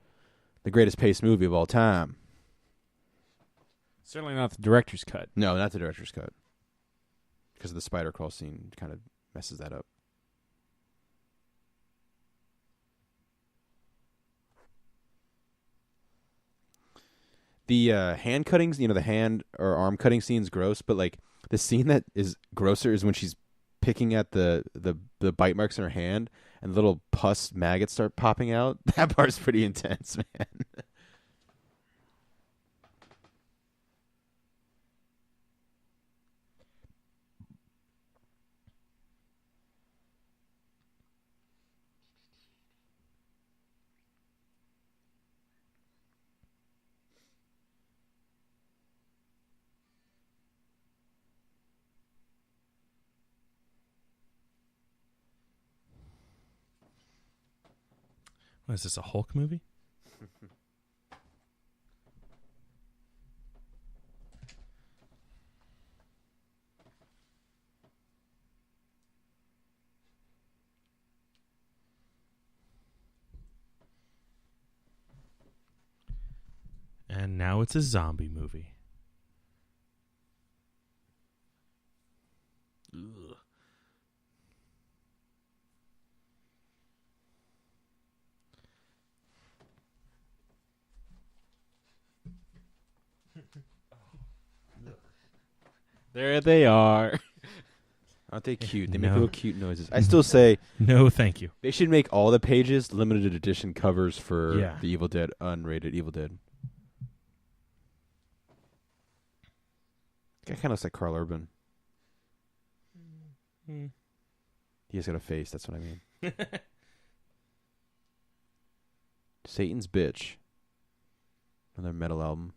the greatest paced movie of all time. Certainly not the director's cut. No, not the director's cut, because the spider crawl scene kind of messes that up. The hand cuttings, the hand or arm cutting scene's gross, but like the scene that is grosser is when she's picking at the bite marks in her hand and little pus maggots start popping out. That part's pretty intense, man. What is this, a Hulk movie? And now it's a zombie movie. Ugh. There they are. Aren't they cute? They make No. little cute noises. I still say No, thank you. they should make all the pages limited edition covers for Yeah. the Evil Dead, unrated Evil Dead. Guy kind of looks like Carl Urban. Mm. He has got a face. That's what I mean. Satan's Bitch. Another metal album.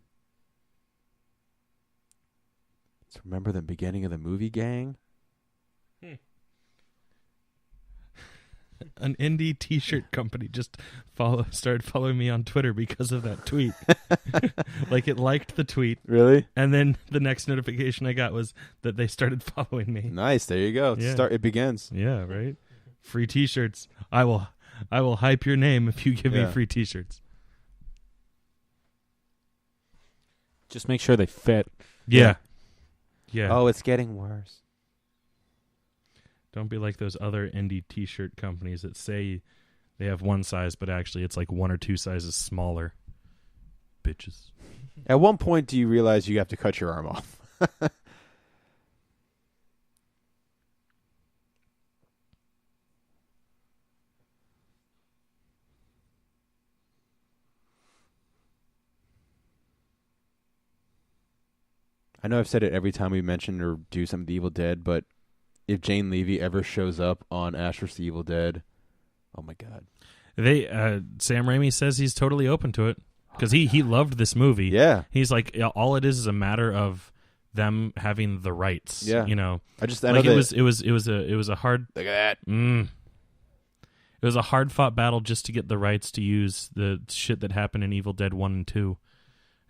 So remember the beginning of the movie, gang? An indie T-shirt company just started following me on Twitter because of that tweet. Like, it liked the tweet, Really? and then the next notification I got was that they started following me. Nice. There you go. Yeah. It begins. Yeah, right. Free T-shirts. I will hype your name if you give me Yeah. free T-shirts. Just make sure they fit. Yeah. Yeah. Oh, it's getting worse. Don't be like those other indie T-shirt companies that say they have one size, but actually it's like one or two sizes smaller. Bitches. At one point, do you realize you have to cut your arm off? I know I've said it every time we mention or do something The Evil Dead, but if Jane Levy ever shows up on Ash vs. the Evil Dead, oh my God. Sam Raimi says he's totally open to it because he loved this movie. Yeah. He's like, all it is a matter of them having the rights. Yeah. You know, I like know it was a hard. Look at that. It was a hard fought battle just to get the rights to use the shit that happened in Evil Dead 1 and 2.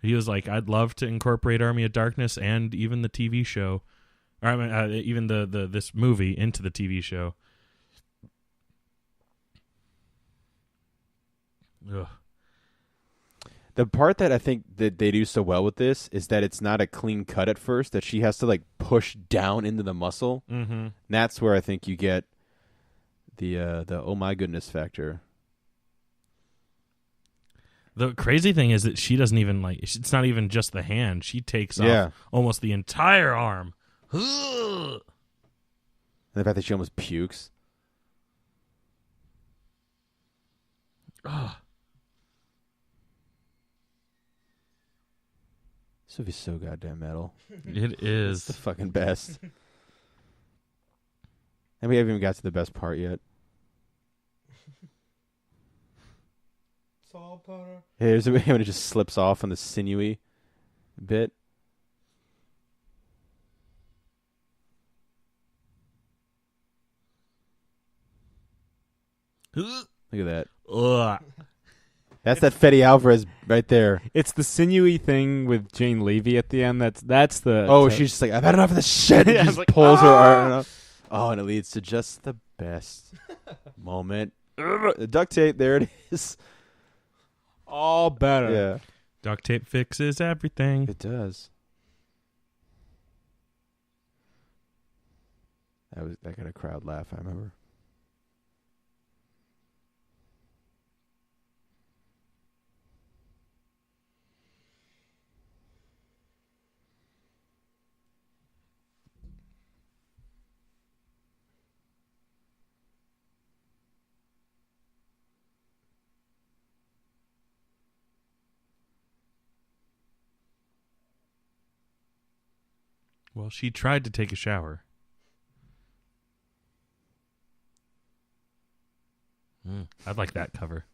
He was like, I'd love to incorporate Army of Darkness and even the TV show, or I mean, even the this movie into the TV show. Ugh. The part that I think that they do so well with this is that it's not a clean cut at first, that she has to like push down into the muscle. Mm-hmm. And that's where I think you get the oh my goodness factor. The crazy thing is that she doesn't even it's not even just the hand. She takes Yeah. off almost the entire arm. And the fact that she almost pukes. Ugh. This movie's so goddamn metal. It It's is. the fucking best. And we haven't even got to the best part yet. Salt powder. Here's when it just slips off on the sinewy bit. Look at that. Ugh. That's that Fetty Alvarez right there. It's the sinewy thing with Jane Levy at the end. That's the. Oh, she's just like, I've had enough of this shit. And Yeah, she it's just like, pulls her arm up. Oh, and it leads to just the best moment. The duct tape, there it is. all better. Yeah. Duct tape fixes everything. It does. That got a crowd laugh, I remember. Well, she tried to take a shower. I'd like that cover.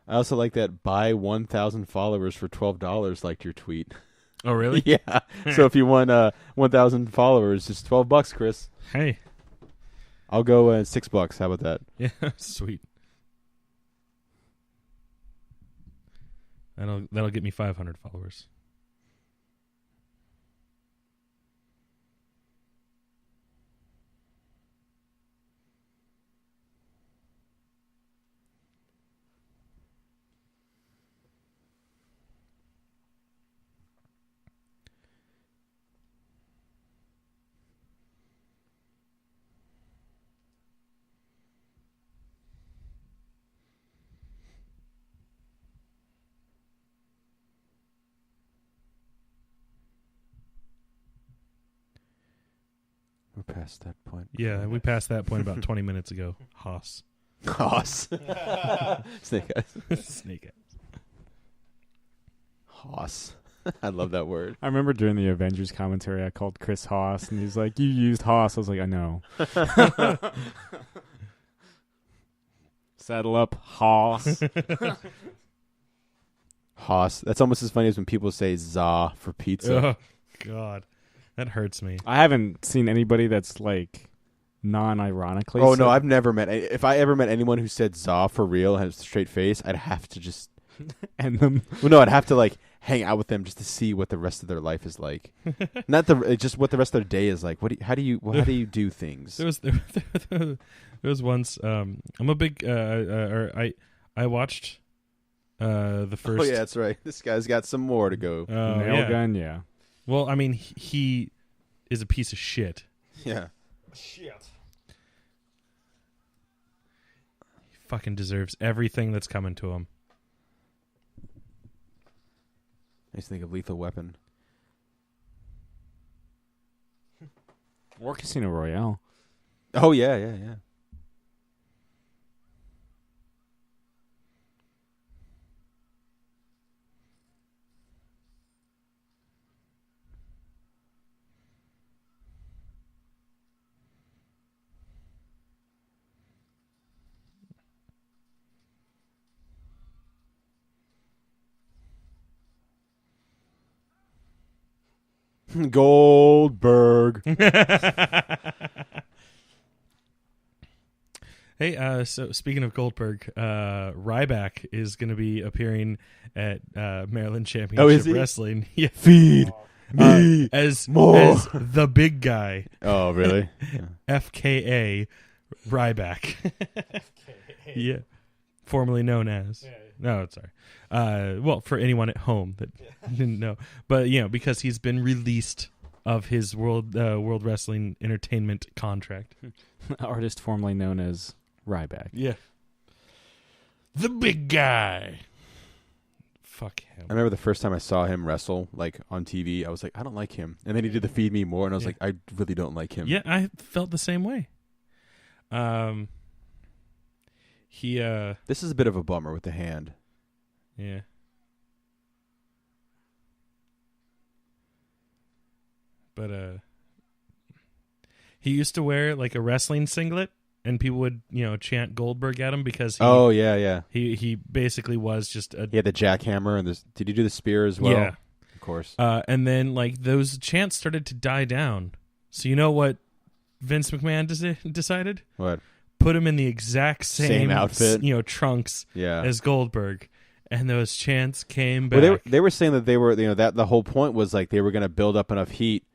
I also like that buy 1,000 followers for $12 liked your tweet. Oh, really? Yeah. So if you want 1,000 followers, it's $12, Chris. Hey. I'll go $6. How about that? Yeah, sweet. That'll get me 500 followers. We're past that point. Yeah, we passed that point about 20 minutes ago. Hoss. Hoss. Snake eyes. Snake eyes. Hoss. I love that word. I remember during the Avengers commentary, I called Chris Haas, and he's like, "You used Haas." I was like, "I know." Saddle up, Haas. Hoss. That's almost as funny as when people say za for pizza. Oh, God. That hurts me. I haven't seen anybody that's like non-ironically. Oh, said- no, I've never met... If I ever met anyone who said za for real and has a straight face, I'd have to just... and them. Well, no, I'd have to like hang out with them just to see what the rest of their life is like. Not just what the rest of their day is like. How do you do things? There was once. I'm a big. I watched the first. Oh yeah, that's right. This guy's got some more to go. Nail yeah. gun, yeah. Well, I mean, he is a piece of shit. Yeah. Shit. He fucking deserves everything that's coming to him. I used to think of Lethal Weapon. Or Casino Royale. Oh yeah, yeah, yeah. Goldberg. Hey, so speaking of Goldberg, Ryback is going to be appearing at Maryland Championship he? Wrestling. Yeah, Feed me as more. the big guy. Oh really? Yeah. FKA Ryback. Yeah, formerly known as. No, sorry. Well, for anyone at home that didn't know, but because he's been released of his World Wrestling Entertainment contract. Artist formerly known as Ryback. Yeah, the big guy. Fuck him. I remember the first time I saw him wrestle, like on TV, I was like, I don't like him. And then he did the Feed Me More, and I was like, I really don't like him. Yeah, I felt the same way. This is a bit of a bummer with the hand. Yeah. But he used to wear like a wrestling singlet, and people would chant Goldberg at him because he basically was just a He had the jackhammer and this. Did he do the spear as well? Yeah. Of course. And then like those chants started to die down. So you know what Vince McMahon decided? What? put him in the exact same outfit, trunks Yeah. as Goldberg, and those chants came back. Well, they were saying that they were, that the whole point was like they were going to build up enough heat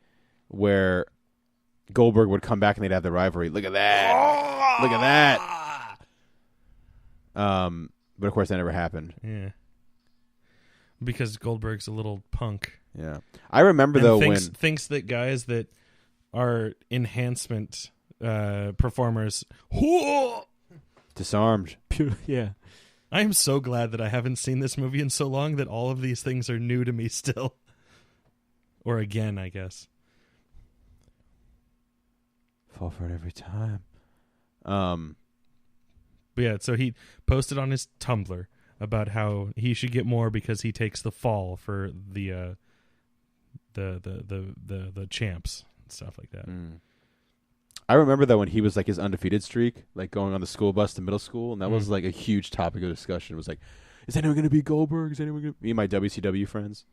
where Goldberg would come back and they'd have the rivalry. Look at that! Look at that! But of course that never happened. Yeah. Because Goldberg's a little punk. Yeah. I remember though thinks that guys that are enhancement performers disarmed. Yeah. I am so glad that I haven't seen this movie in so long that all of these things are new to me still. Or again, I guess. Fall for it every time. But yeah, so he posted on his Tumblr about how he should get more because he takes the fall for the champs and stuff like that. I remember that when he was like his undefeated streak, like going on the school bus to middle school, and that was like a huge topic of discussion. It was like, is anyone going to be Goldberg? Is anyone going to be my WCW friends?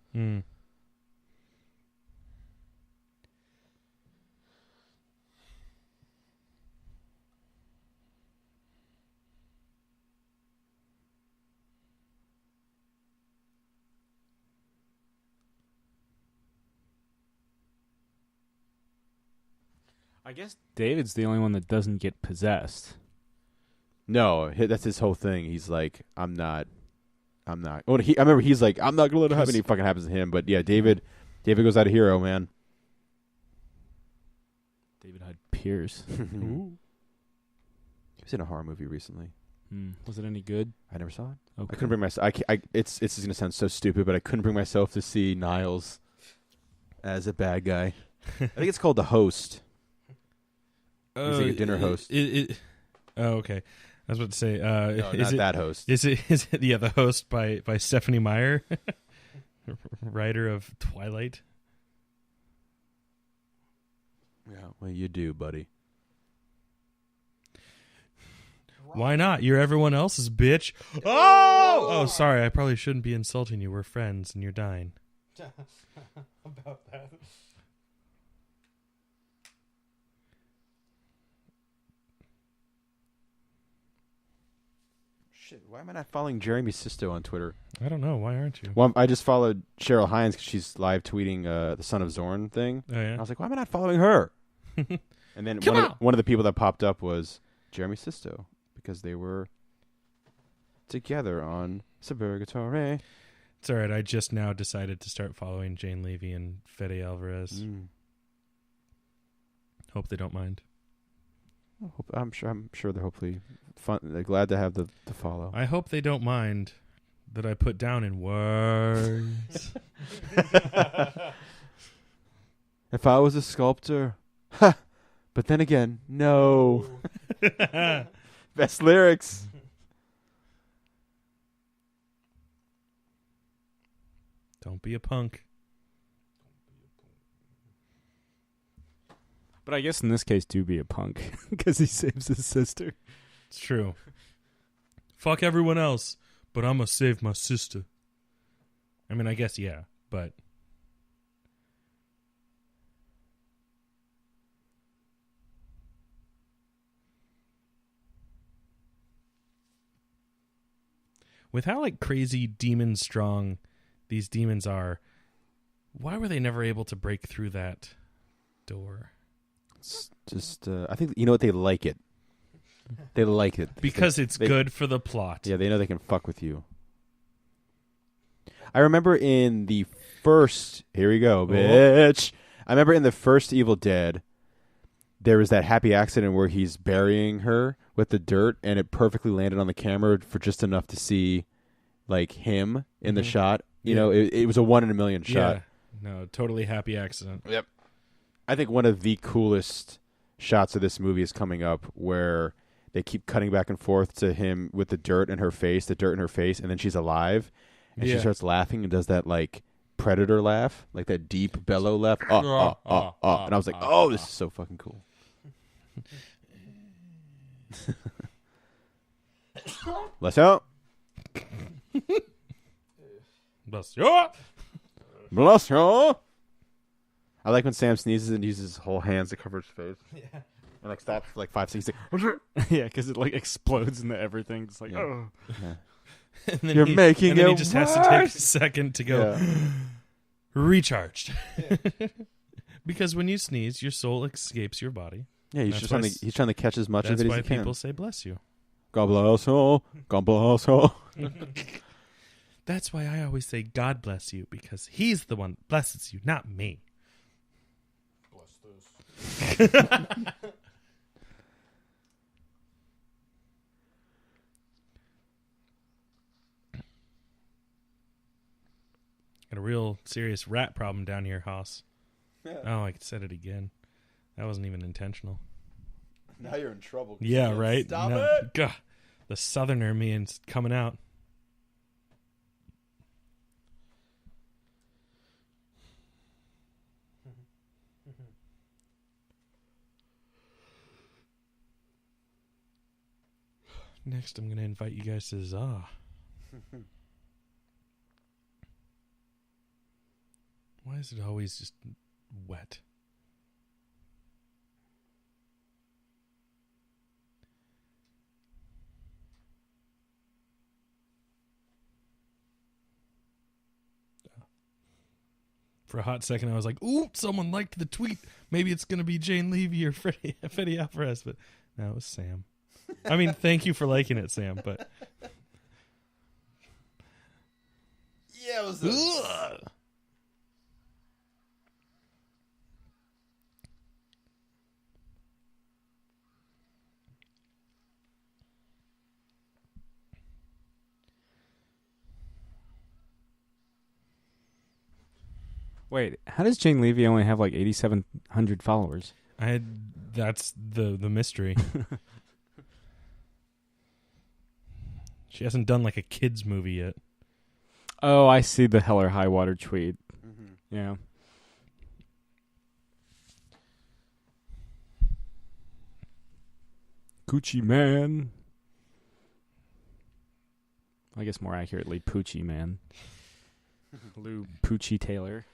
I guess David's the only one that doesn't get possessed. No, that's his whole thing. He's like, I'm not. Well, I remember he's like, I'm not gonna let it happen. It fucking happens to him. But yeah, David goes out a hero, man. David Hyde Pierce. He was in a horror movie recently. Was it any good? I never saw it. Okay. I couldn't bring myself. It's gonna sound so stupid, but I couldn't bring myself to see Niles as a bad guy. I think it's called The Host. He's like a dinner host. Okay. I was about to say, no, is not that host. Is it the Host by Stephanie Meyer, writer of Twilight? Yeah, well, you do, buddy. Why not? You're everyone else's bitch. Oh, sorry. I probably shouldn't be insulting you. We're friends, and you're dying. About that. Shit, why am I not following Jeremy Sisto on Twitter? I don't know. Why aren't you? Well, I just followed Cheryl Hines because she's live tweeting the Son of Zorn thing. Oh, yeah? And I was like, why am I not following her? And then one of the people that popped up was Jeremy Sisto because they were together on Suburgatory. It's all right. I just now decided to start following Jane Levy and Fede Alvarez. Hope they don't mind. I'm sure they're hopefully fun. They're glad to have the follow. I hope they don't mind that I put down in words. If I was a sculptor, ha! But then again, no. Best lyrics. Don't be a punk. But I guess in this case, do be a punk because he saves his sister. It's true. Fuck everyone else, but I'm gonna save my sister. I mean, I guess, yeah, but... With how, like, crazy demon strong these demons are, why were they never able to break through that door? It's just, I think, you know what, they like it. They like it. Because it's good for the plot. Yeah, they know they can fuck with you. I remember in the first... Here we go, bitch. I remember in the first Evil Dead, there was that happy accident where he's burying her with the dirt, and it perfectly landed on the camera for just enough to see, like, him in the shot. You know, it was a 1 in a million shot. Yeah. No, totally happy accident. Yep. I think one of the coolest shots of this movie is coming up where they keep cutting back and forth to him with the dirt in her face, and then she's alive, and she starts laughing and does that, like, predator laugh, like that deep bellow laugh. And I was like, oh, this is so fucking cool. Bless you. Bless you. Bless you. I like when Sam sneezes and uses his whole hands to cover his face. And like stops for like 5 seconds. Yeah, because it like explodes into everything. It's like, Yeah. oh. Yeah. And then You're making and then it he just has to take a worse. second to go recharged. Because when you sneeze, your soul escapes your body. Yeah, he's That's just why he's trying to catch as much of That's it as why he can. people say bless you. God bless you. God bless you. That's why I always say God bless you, because he's the one that blesses you, not me. Bless this. Got a real serious rat problem down here, Haas. Oh, I said it again. That wasn't even intentional. Now you're in trouble. Yeah, right? Stop No. it. Gah. The southerner in me is coming out. Next, I'm going to invite you guys to Za. Why is it always just wet? For a hot second, I was like, ooh, someone liked the tweet. Maybe it's going to be Jane Levy or Fetty Alvarez, but no, it was Sam. I mean, thank you for liking it, Sam, but... Yeah, it was Ugh. Wait, how does Jane Levy only have like 8,700 followers? That's the mystery. She hasn't done like a kids movie yet. Oh, I see the Hell or High Water tweet. Mm-hmm. Yeah. Coochie Man. I guess more accurately, Poochie Man. Lou Poochie Taylor.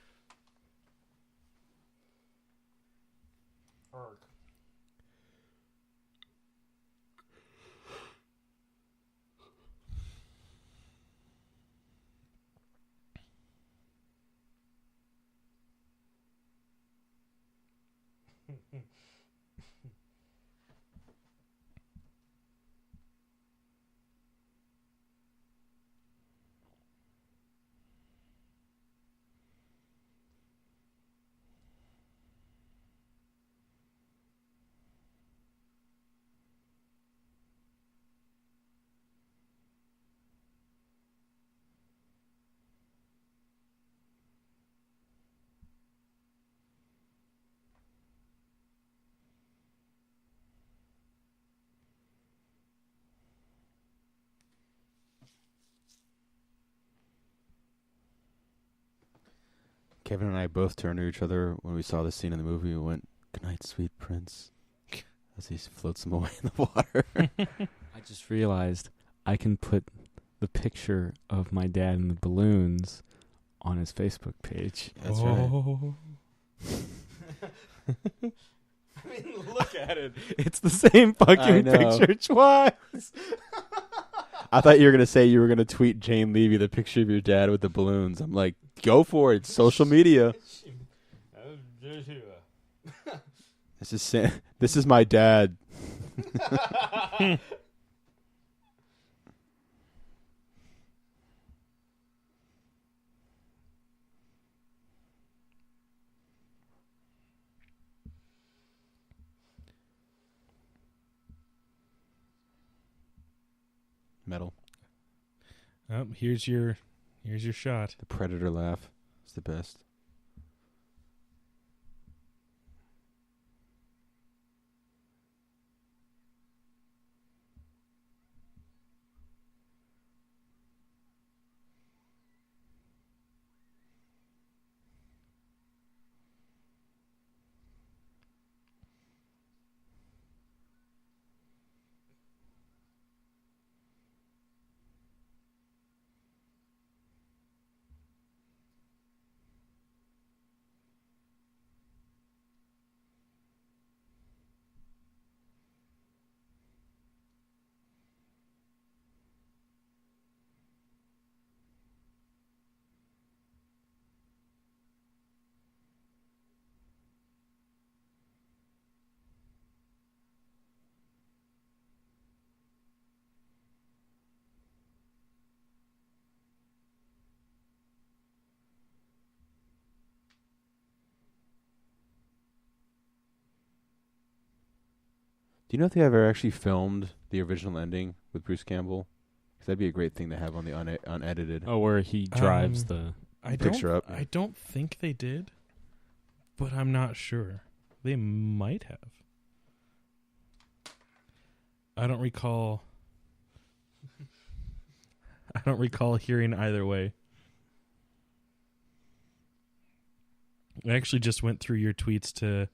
Kevin and I both turned to each other when we saw this scene in the movie. We went, "Good night, sweet prince," as he floats them away in the water. I just realized I can put the picture of my dad and the balloons on his Facebook page. That's right. I mean, look at it. It's the same I fucking know. picture twice. I thought you were gonna say you were gonna tweet Jane Levy the picture of your dad with the balloons. I'm like, go for it. It's social media. This is my dad. Metal. Oh, here's your shot. The Predator laugh. It's the best. Do you know if they ever actually filmed the original ending with Bruce Campbell? 'Cause that'd be a great thing to have on the unedited. Oh, where he drives the picture up. I don't think they did, but I'm not sure. They might have. I don't recall. I don't recall hearing either way. I actually just went through your tweets to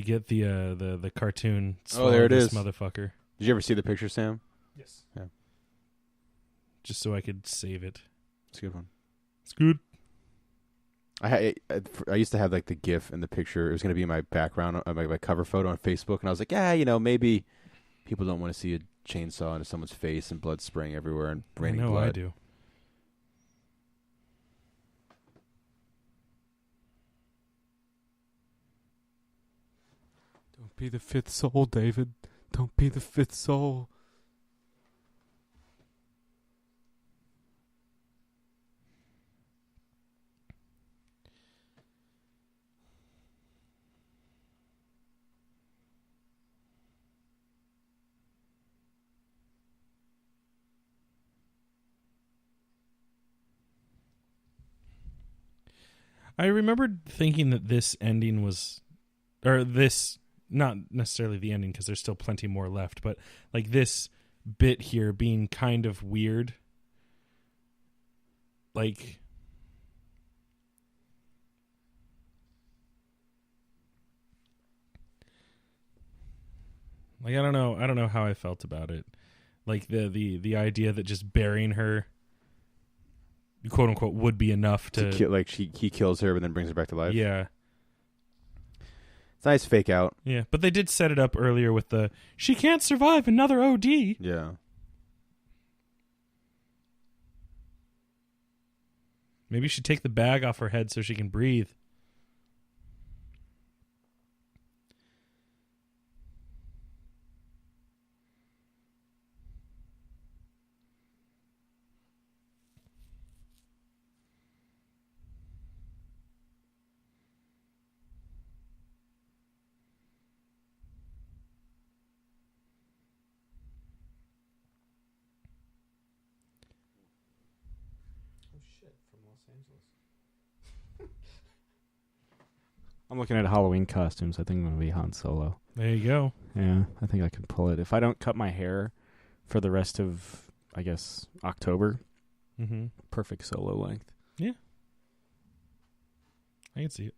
get the cartoon. Oh, there it is, motherfucker. Did you ever see the picture, Sam? Yes. Yeah. Just so I could save it. It's a good one. It's good. I used to have like the GIF and the picture. It was going to be my background, my cover photo on Facebook, and I was like, yeah, maybe people don't want to see a chainsaw into someone's face and blood spraying everywhere and raining blood. I do. Don't be the fifth soul, David. Don't be the fifth soul. I remembered thinking that this ending was, or this, not necessarily the ending because there's still plenty more left, but like this bit here being kind of weird. Like, I don't know how I felt about it. Like the idea that just burying her, quote unquote, would be enough to kill, like he kills her but then brings her back to life. Yeah. It's nice fake out. Yeah, but they did set it up earlier with the she can't survive another OD. Yeah. Maybe you should take the bag off her head so she can breathe. I'm looking at Halloween costumes. I think I'm going to be Han Solo. There you go. Yeah, I think I can pull it. If I don't cut my hair for the rest of, I guess, October, perfect solo length. Yeah. I can see it.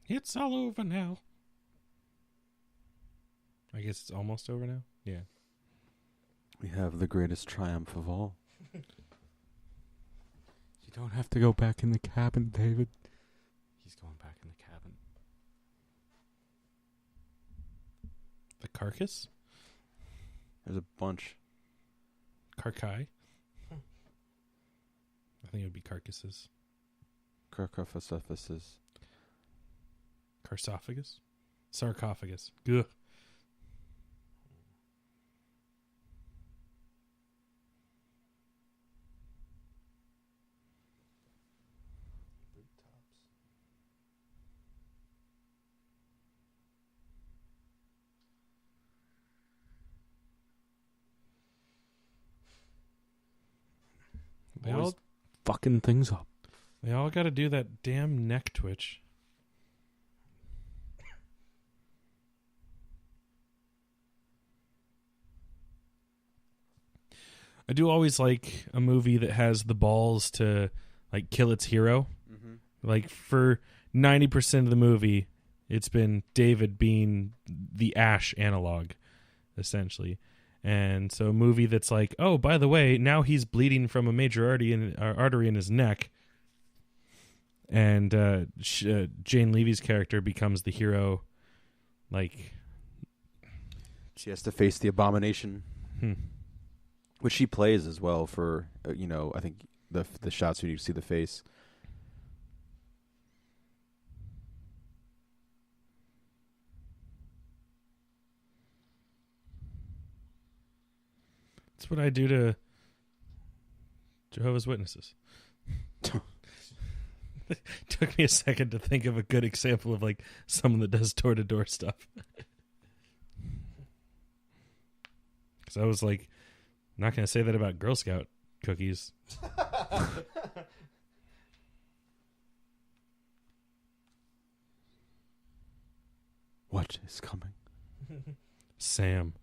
It's all over now. I guess it's almost over now. Yeah. We have the greatest triumph of all. You don't have to go back in the cabin, David. He's going back in the cabin. The carcass? There's a bunch. Carcai? I think it would be carcasses. Carcophagus. Carsophagus? Sarcophagus. Ugh. They all fucking things up. They all got to do that damn neck twitch. I do always like a movie that has the balls to like kill its hero. Mm-hmm. Like for 90% of the movie, it's been David being the Ash analog, essentially. And so a movie that's like, oh, by the way, now he's bleeding from a major artery in his neck. And Jane Levy's character becomes the hero. Like, she has to face the abomination, which she plays as well for, I think the shots where you see the face. That's what I do to Jehovah's Witnesses. Took me a second to think of a good example of like someone that does door-to-door stuff. Because I was like, not going to say that about Girl Scout cookies. What is coming? Sam.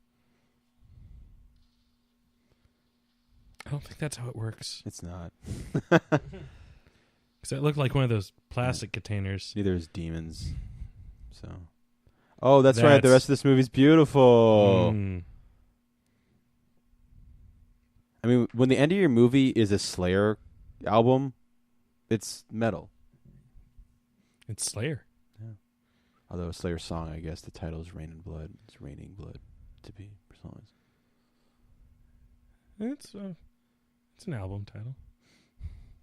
I don't think that's how it works. It's not. Because it looked like one of those plastic containers. Neither is demons. So. Oh, that's right. The rest of this movie's beautiful. I mean, when the end of your movie is a Slayer album, it's metal. It's Slayer. Yeah. Although a Slayer song, I guess the title is Rain and Blood. It's raining blood, to be precise. It's an album title,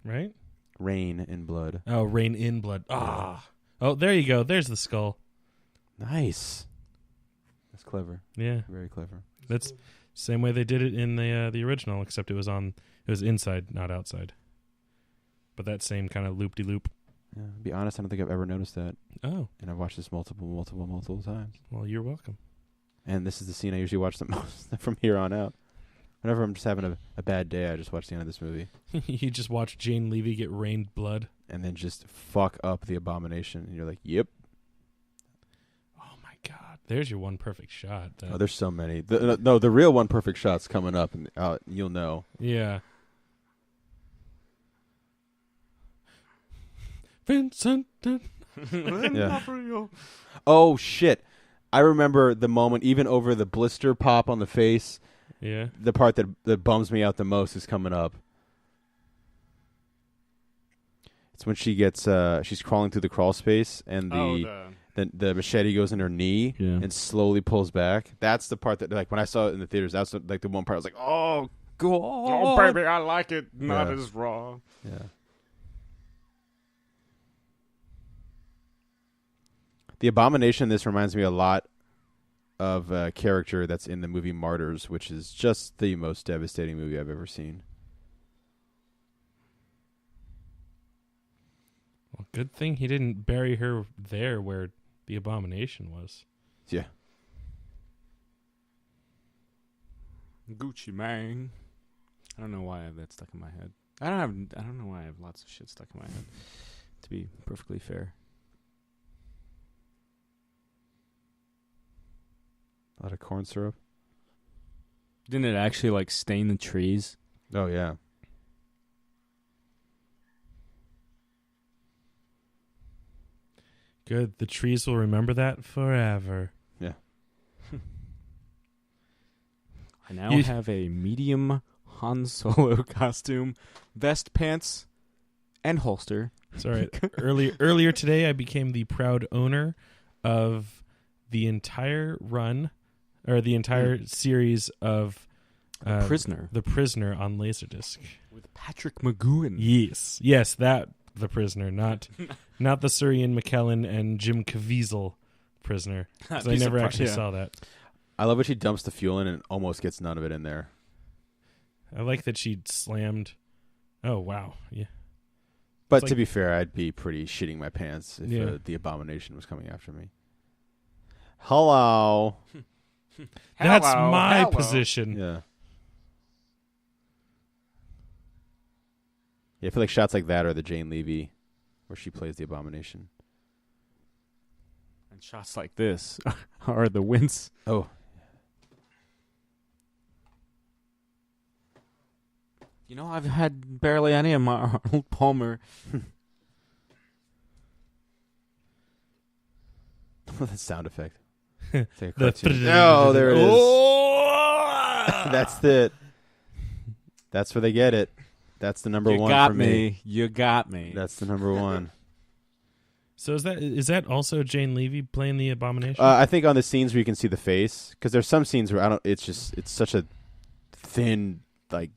right? Rain in Blood. Oh, Rain in Blood. Ah. Oh, there you go. There's the skull. Nice. That's clever. Yeah. Very clever. That's same way they did it in the original, except it was inside, not outside. But that same kind of loop-de-loop. Yeah, to be honest, I don't think I've ever noticed that. Oh. And I've watched this multiple times. Well, you're welcome. And this is the scene I usually watch the most from here on out. Whenever I'm just having a bad day, I just watch the end of this movie. You just watch Jane Levy get rained blood. And then just fuck up the abomination. And you're like, yep. Oh, my God. There's your one perfect shot. Oh, there's so many. The real one perfect shot's coming up, and you'll know. Yeah. Vincent. Yeah. Oh, shit. I remember the moment, even over the blister pop on the face. Yeah. The part that bums me out the most is coming up. It's when she gets she's crawling through the crawl space and the machete goes in her knee and slowly pulls back. That's the part that, like, when I saw it in the theaters, that's like the one part I was like, oh god, oh baby, I like it not as raw. Yeah. The abomination in this reminds me a lot of a character that's in the movie Martyrs, which is just the most devastating movie I've ever seen. Well, good thing he didn't bury her there where the abomination was. Yeah. Gucci Mane. I don't know why I have that stuck in my head. I don't know why I have lots of shit stuck in my head, to be perfectly fair. A lot of corn syrup. Didn't it actually, like, stain the trees? Oh, yeah. Good. The trees will remember that forever. Yeah. I now have a medium Han Solo costume, vest, pants, and holster. Sorry. Earlier today, I became the proud owner of the entire run, or the entire series of The Prisoner. The Prisoner on Laserdisc. With Patrick McGoohan. Yes, that The Prisoner, not the Sir Ian McKellen and Jim Caviezel Prisoner. Because I never actually saw that. I love when she dumps the fuel in and almost gets none of it in there. I like that she slammed. Oh, wow. Yeah. But to be fair, I'd be pretty shitting my pants if the abomination was coming after me. Hello. That's my position. Yeah. Yeah, I feel like shots like that are the Jane Levy, where she plays the abomination. And shots like this are the wince. Oh. You know, I've had barely any of my Arnold Palmer. The sound effect. Oh, Oh, there it is. That's it. That's where they get it. That's the number one for me. You got me. That's the number one. So is that also Jane Levy playing the abomination? I think on the scenes where you can see the face, because there's some scenes where it's such a thin, like,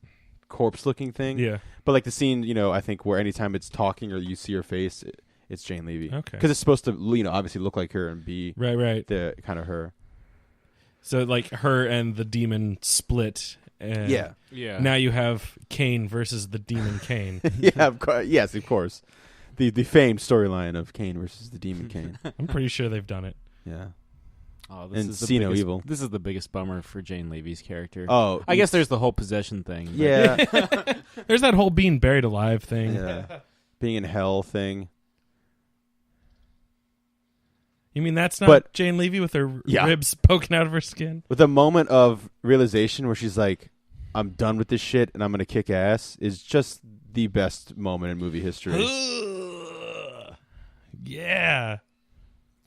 corpse-looking thing. Yeah. But like the scene, I think where anytime it's talking or you see her face, it's Jane Levy. Okay. Because it's supposed to, obviously look like her and be right. the kind of her. So like her and the demon split. And Yeah. Now you have Kane versus the demon Kane. Yeah. Yes, of course. The famed storyline of Kane versus the demon Kane. I'm pretty sure they've done it. Yeah. Oh, this And is the see no biggest, evil. This is the biggest bummer for Jane Levy's character. Oh, I guess there's the whole possession thing. But Yeah. There's that whole being buried alive thing. Yeah. Being in hell thing. You mean that's not But- Jane Levy with her Yeah. ribs poking out of her skin? With a moment of realization where she's like, I'm done with this shit and I'm going to kick ass is just the best moment in movie history. Yeah.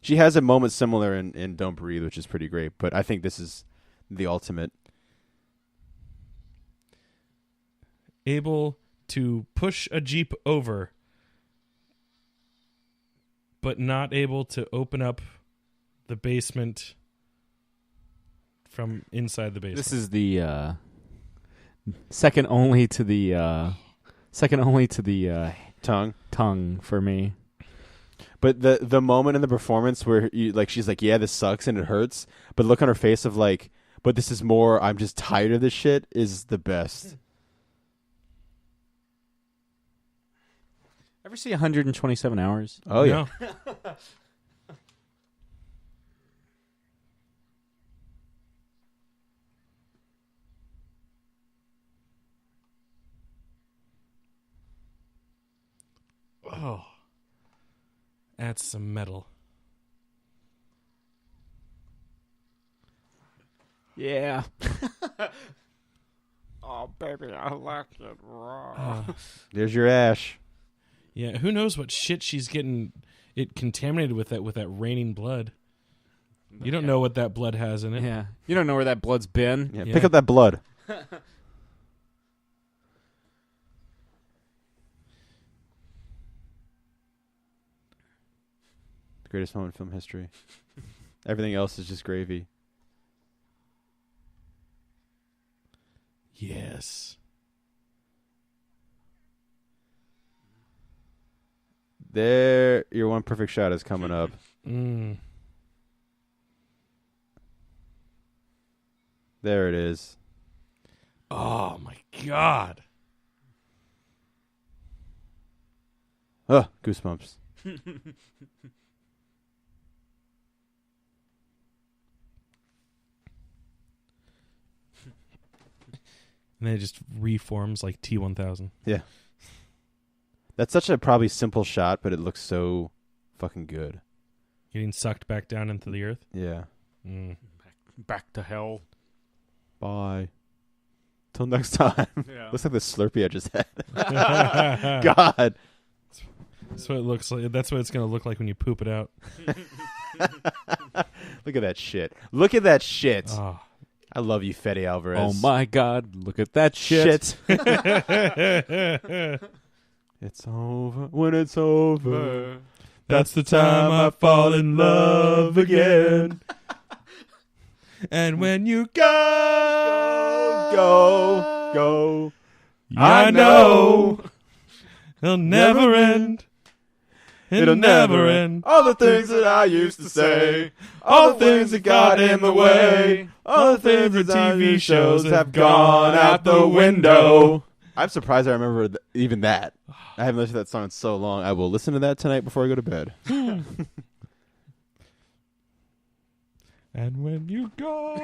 She has a moment similar in Don't Breathe, which is pretty great, but I think this is the ultimate. Able to push a Jeep over, but not able to open up the basement from inside the basement. This is the second only to the tongue for me. But the moment in the performance where she's like, yeah, this sucks and it hurts, but look on her face of like, but this is more, I'm just tired of this shit, is the best. Ever see 127 Hours? Oh, yeah. No. Oh. That's some metal. Yeah. Oh, baby, I like it raw. There's your ash. Yeah, who knows what shit she's getting it contaminated with that raining blood. You don't know what that blood has in it. Yeah. You don't know where that blood's been. Yeah, Yeah. Pick up that blood. The greatest moment in film history. Everything else is just gravy. Yes. There, your one perfect shot is coming up. Mm. There it is. Oh my god. Ugh, goosebumps. And then it just reforms like T-1000. Yeah. That's such a probably simple shot, but it looks so fucking good. Getting sucked back down into the earth. Yeah. Mm. Back to hell. Bye. Till next time. Yeah. Looks like the Slurpee I just had. God. That's what it looks like. That's what it's going to look like when you poop it out. Look at that shit. Look at that shit. Oh. I love you, Fede Alvarez. Oh my God! Look at that shit. It's over when it's over. That's the time I fall in love again. And when you Go. I know it'll never end. It'll never end. All the things that I used to say, all the things that got in the way, all the favorite TV shows have gone out the window. I'm surprised I remember even that. I haven't listened to that song in so long. I will listen to that tonight before I go to bed. And when you go. I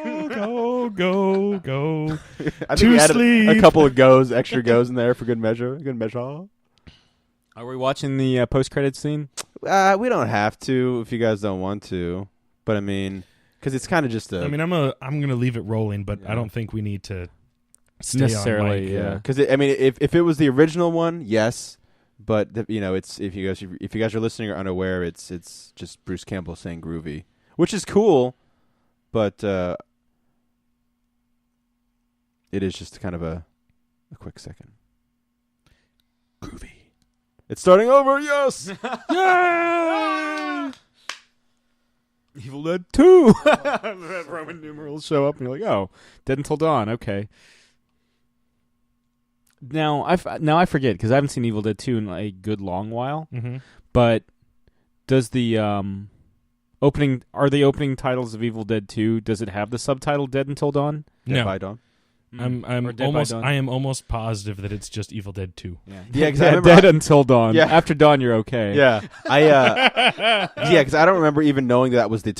think To we added sleep. a couple of extra goes in there for good measure. Good measure. Are we watching the post-credits scene? We don't have to if you guys don't want to. But I mean, because it's kind of just a. I mean, I'm gonna leave it rolling, but Yeah. I don't think we need to stay Necessarily, on mic. yeah. Because I mean, if it was the original one, yes. But it's if you guys are listening or unaware, it's just Bruce Campbell saying groovy, which is cool. But it is just kind of a quick second. Groovy. It's starting over. Yes. Yeah! Evil Dead 2. Roman numerals show up, and you're like, oh, Dead Until Dawn. Okay. Now I forget because I haven't seen Evil Dead 2 in a good long while. Mm-hmm. But does the opening titles of Evil Dead 2? Does it have the subtitle Dead Until Dawn? No. By Dawn. I am almost positive that it's just Evil Dead 2. Yeah, because Dead Until Dawn. Yeah. After Dawn, you're okay. Yeah, because I don't remember even knowing that was the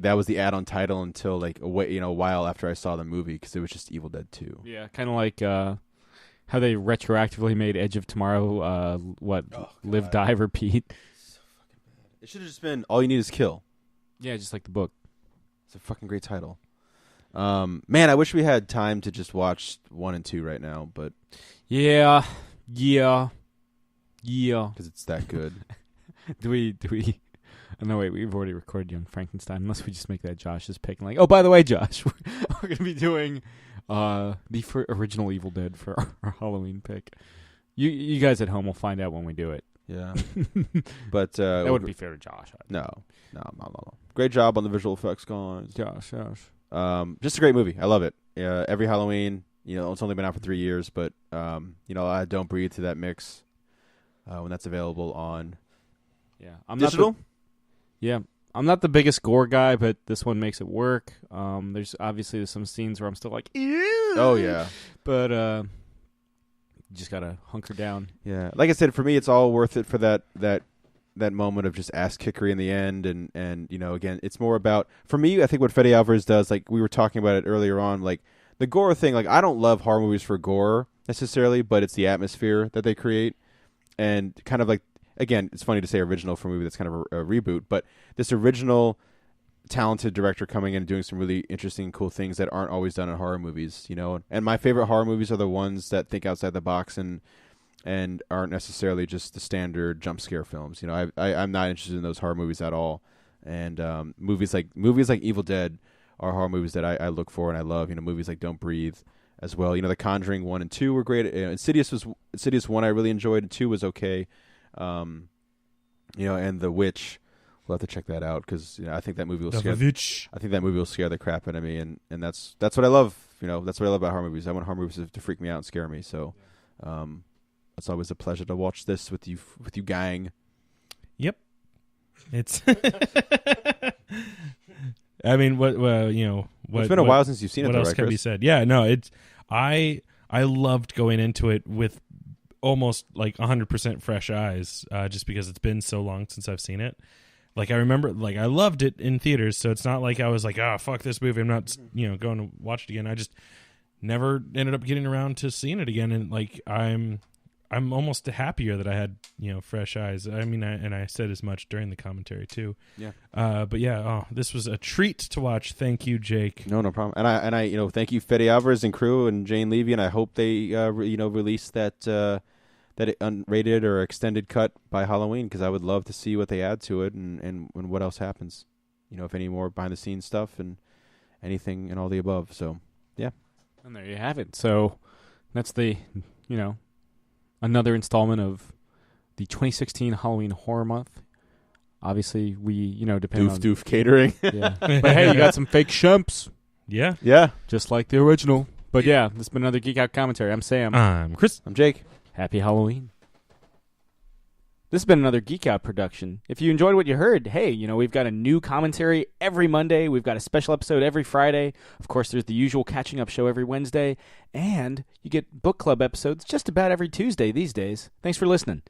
that was the add-on title until like a while after I saw the movie because it was just Evil Dead 2. Yeah, kind of like how they retroactively made Edge of Tomorrow. Live, Die, Repeat. So fucking bad. It should have just been All You Need Is Kill. Yeah, just like the book. It's a fucking great title. Man, I wish we had time to just watch 1 and 2 right now, but Yeah. because it's that good. Do we? Oh, no, wait. We've already recorded Young Frankenstein. Unless we just make that Josh's pick. And like, oh, by the way, Josh, we're going to be doing the original Evil Dead for our Halloween pick. You guys at home will find out when we do it. Yeah, but that wouldn't be fair to Josh. No. Great job on the visual effects, guys. Josh. Just a great movie. I love it. Every Halloween, it's only been out for 3 years, but I Don't Breathe to that mix when that's available on digital. I'm not the biggest gore guy, but this one makes it work. There's some scenes where I'm still like, ew! Oh yeah, but you just gotta hunker down. Yeah, like I said, for me, it's all worth it for that moment of just ass kickery in the end, and again, it's more about, for me, I think what Fede Alvarez does, like we were talking about it earlier on, like the gore thing. Like I don't love horror movies for gore necessarily, but it's the atmosphere that they create, and kind of like, again, it's funny to say original for a movie that's kind of a reboot, but this original talented director coming in and doing some really interesting, cool things that aren't always done in horror movies, And my favorite horror movies are the ones that think outside the box and aren't necessarily just the standard jump scare films. I'm not interested in those horror movies at all. And movies like Evil Dead are horror movies that I look for and I love. Movies like Don't Breathe as well. The Conjuring 1 and 2 were great. Insidious 1 I really enjoyed, and 2 was okay. And The Witch, we'll have to check that out because I think that movie will scare. I think that movie will scare the crap out of me, and that's what I love. That's what I love about horror movies. I want horror movies to freak me out and scare me. So, it's always a pleasure to watch this with you gang. Yep, it's. I mean, it's been a while since you've seen it. What else can be said? Yeah, no, it's. I loved going into it with almost like 100% fresh eyes, just because it's been so long since I've seen it. Like I remember, like I loved it in theaters, so it's not like I was like, fuck this movie, I'm not, going to watch it again. I just never ended up getting around to seeing it again, and like I'm almost happier that I had fresh eyes. I mean, I said as much during the commentary too. Yeah. But yeah, this was a treat to watch. Thank you, Jake. No problem. And I thank you, Fede Alvarez and crew and Jane Levy, and I hope they release that unrated or extended cut by Halloween, because I would love to see what they add to it and what else happens. If any more behind the scenes stuff and anything and all the above. So yeah. And there you have it. So that's the another installment of the 2016 Halloween Horror Month. Obviously, we, depend on... Doof catering. Yeah. But hey, you got some fake shumps. Yeah. Yeah. Just like the original. But yeah, this has been another Geek Out Commentary. I'm Sam. I'm Chris. I'm Jake. Happy Halloween. This has been another Geek Out production. If you enjoyed what you heard, hey, we've got a new commentary every Monday. We've got a special episode every Friday. Of course, there's the usual catching up show every Wednesday. And you get book club episodes just about every Tuesday these days. Thanks for listening.